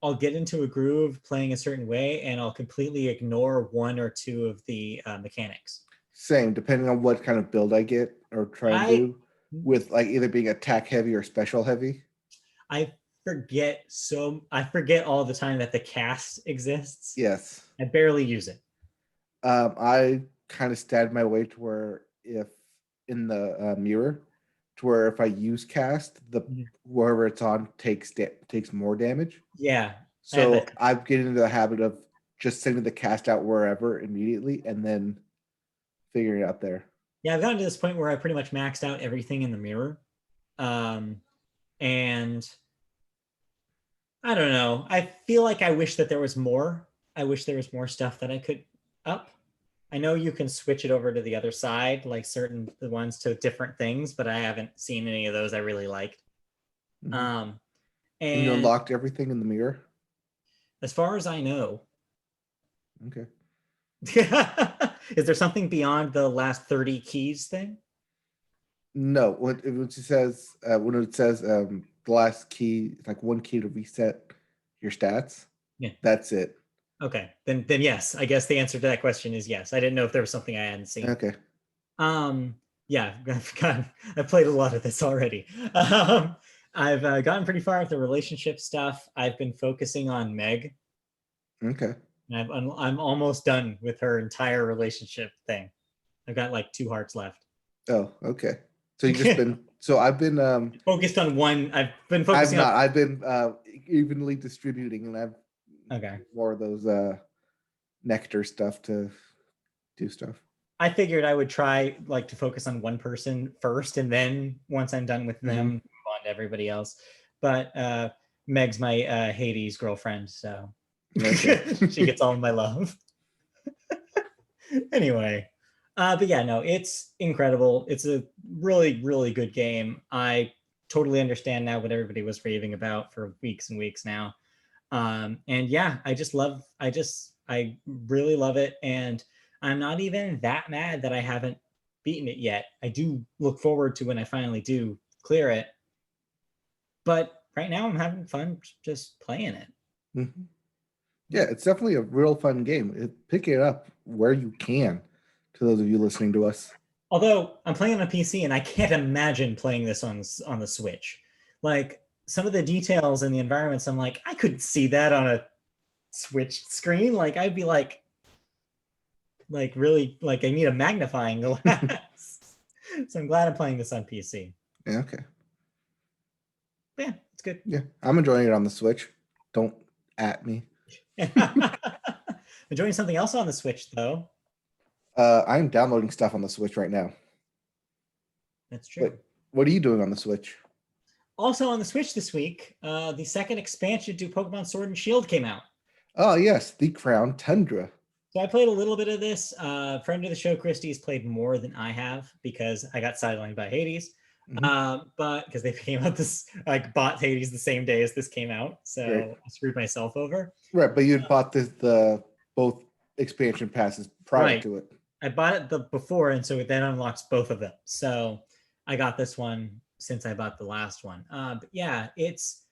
I'll get into a groove playing a certain way and I'll completely ignore one or two of the mechanics. Same, depending on what kind of build I get or try to do with like either being attack heavy or special heavy. I forget all the time that the cast exists. Yes. I barely use it. I kind of stand my way to where if in the mirror, to where if I use cast, the wherever it's on takes more damage. Yeah. So I'm getting into the habit of just sending the cast out wherever immediately and then figuring it out there. Yeah, I've gotten to this point where I pretty much maxed out everything in the mirror. And I don't know. I feel like I wish that there was more. I wish there was more stuff that I could up. I know you can switch it over to the other side, like the ones to different things, but I haven't seen any of those I really liked. Mm-hmm. And you unlocked everything in the mirror? As far as I know. Okay. Is there something beyond the last 30 keys thing? No. When it says the last key, like one key to reset your stats. Yeah. That's it. Okay. Then yes. I guess the answer to that question is yes. I didn't know if there was something I hadn't seen. Okay. Yeah, I've played a lot of this already. I've gotten pretty far with the relationship stuff. I've been focusing on Meg. Okay. And I'm almost done with her entire relationship thing. I've got like 2 hearts left. Oh, okay. So you just been I've been focused on one. I've been focusing I've been evenly distributing, and I've more of those nectar stuff to do stuff. I figured I would try like to focus on one person first, and then once I'm done with them, move on to everybody else. But Meg's my Hades girlfriend, so she gets all of my love. Anyway, but yeah, no, it's incredible. It's a really, really good game. I totally understand now what everybody was raving about for weeks and weeks now. And yeah, I really love it. And I'm not even that mad that I haven't beaten it yet. I do look forward to when I finally do clear it. But right now I'm having fun just playing it. Mm-hmm. Yeah, it's definitely a real fun game. Pick it up where you can, to those of you listening to us. Although I'm playing on a PC and I can't imagine playing this on the Switch. Like some of the details in the environments, I'm like, I couldn't see that on a Switch screen. Like I'd be like really, like I need a magnifying glass. So I'm glad I'm playing this on PC. Yeah, okay. But yeah, it's good. Yeah, I'm enjoying it on the Switch. Don't at me. Enjoying something else on the Switch though. I'm downloading stuff on the Switch right now. That's true. But what are you doing on the Switch? Also on the Switch this week, the second expansion to Pokemon Sword and Shield came out. Oh yes, the Crown Tundra. So I played a little bit of this. Friend of the show, Christie's played more than I have because I got sidelined by Hades. But because they came out I bought Hades the same day as this came out, so I screwed myself over. Right, but you bought both expansion passes prior to it. I bought it before, and so it then unlocks both of them. So I got this one since I bought the last one. But yeah, it's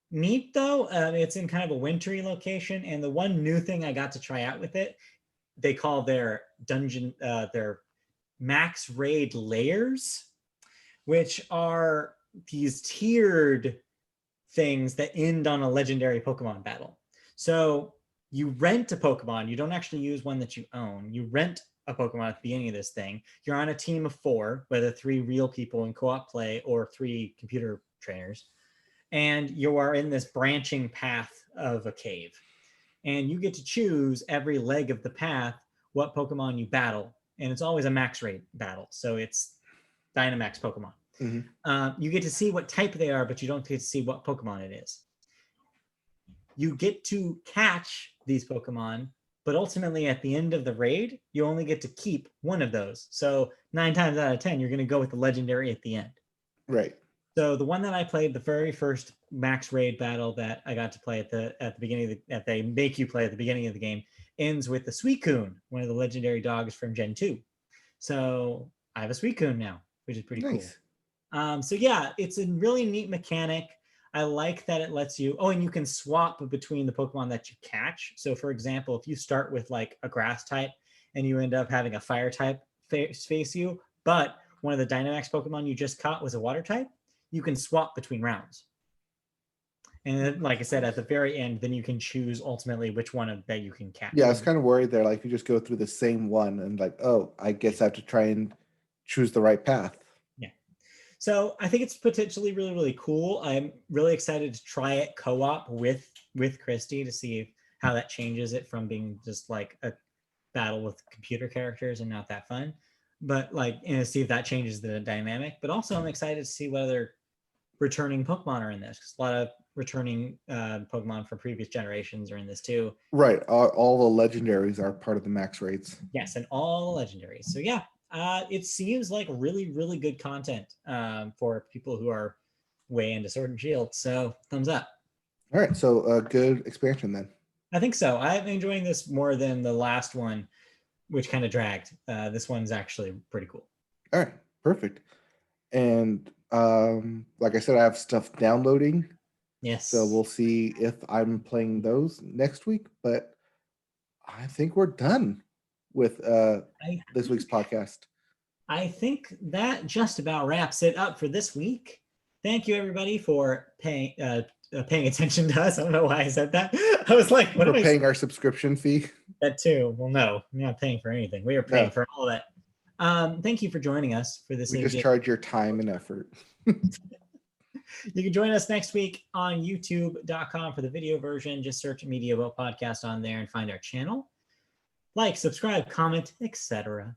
neat though. It's in kind of a wintry location, and the one new thing I got to try out with it, they call their dungeon, their max raid layers, which are these tiered things that end on a legendary Pokemon battle. So you rent a Pokemon. You don't actually use one that you own. You rent a Pokemon at the beginning of this thing. You're on a team of 4, whether 3 real people in co-op play or 3 computer trainers. And you are in this branching path of a cave. And you get to choose every leg of the path what Pokemon you battle. And it's always a max rate battle. So it's Dynamax Pokemon. You get to see what type they are, but you don't get to see what Pokemon it is. You get to catch these Pokemon, but ultimately at the end of the raid, you only get to keep one of those. So 9 times out of 10, you're going to go with the legendary at the end. Right. So the one that I played, the very first max raid battle that I got to play at the beginning of that they make you play at the beginning of the game, ends with the Suicune, one of the legendary dogs from Gen 2. So I have a Suicune now, which is pretty cool. So yeah, it's a really neat mechanic. I like that it lets you, and you can swap between the Pokemon that you catch. So for example, if you start with like a grass type and you end up having a fire type face you, but one of the Dynamax Pokemon you just caught was a water type, you can swap between rounds. And then, like I said, at the very end, then you can choose ultimately which one that you can catch. Yeah, I was kind of worried there. Like, you just go through the same one and like, oh, I guess I have to try and choose the right path. Yeah. So I think it's potentially really, really cool. I'm really excited to try it co-op with Christy to see how that changes it from being just like a battle with computer characters and not that fun. But like, see if that changes the dynamic. But also I'm excited to see what other returning Pokemon are in this, because a lot of returning Pokemon from previous generations are in this too. Right. All the legendaries are part of the max rates. Yes, and all legendaries. So yeah, it seems like really, really good content for people who are way into Sword and Shield. So thumbs up. All right. So a good expansion then. I think so. I'm enjoying this more than the last one, which kind of dragged. This one's actually pretty cool. All right. Perfect. And like I said, I have stuff downloading. Yes. So we'll see if I'm playing those next week. But I think we're done with this week's podcast. I think that just about wraps it up for this week. Thank you, everybody, for paying attention to us. I don't know why I said that. I was like, what am I paying our subscription fee? That too. Well, no, we're not paying for anything. We are paying for all that. Thank you for joining us for this. We just charge your time and effort. You can join us next week on youtube.com for the video version. Just search Media Boat Podcast on there and find our channel. Like, subscribe, comment, etc.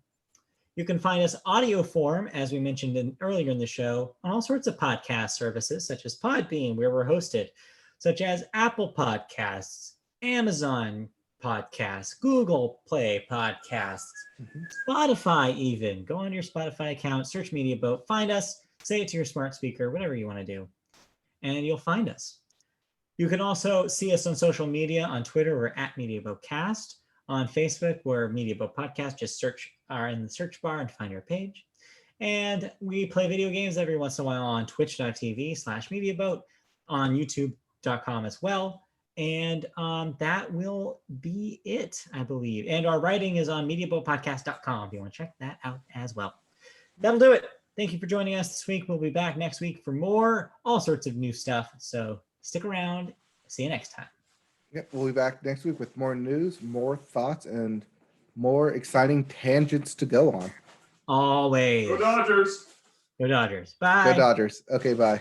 You can find us audio form, as we mentioned earlier in the show, on all sorts of podcast services, such as Podbean, where we're hosted, such as Apple Podcasts, Amazon Podcasts, Google Play Podcasts, Spotify even. Go on your Spotify account, search Media Boat, find us, say it to your smart speaker, whatever you want to do, and you'll find us. You can also see us on social media. On Twitter, we're at MediaBoatCast. On Facebook, we're Media Boat Podcast. Just search in the search bar and find our page. And we play video games every once in a while on twitch.tv/MediaBoat, on youtube.com as well. And that will be it, I believe. And our writing is on MediaBoatPodcast.com if you want to check that out as well. That'll do it. Thank you for joining us this week. We'll be back next week for more, all sorts of new stuff. So stick around. See you next time. Yep, we'll be back next week with more news, more thoughts, and more exciting tangents to go on. Always. Go Dodgers. Go Dodgers. Bye. Go Dodgers. Okay, bye.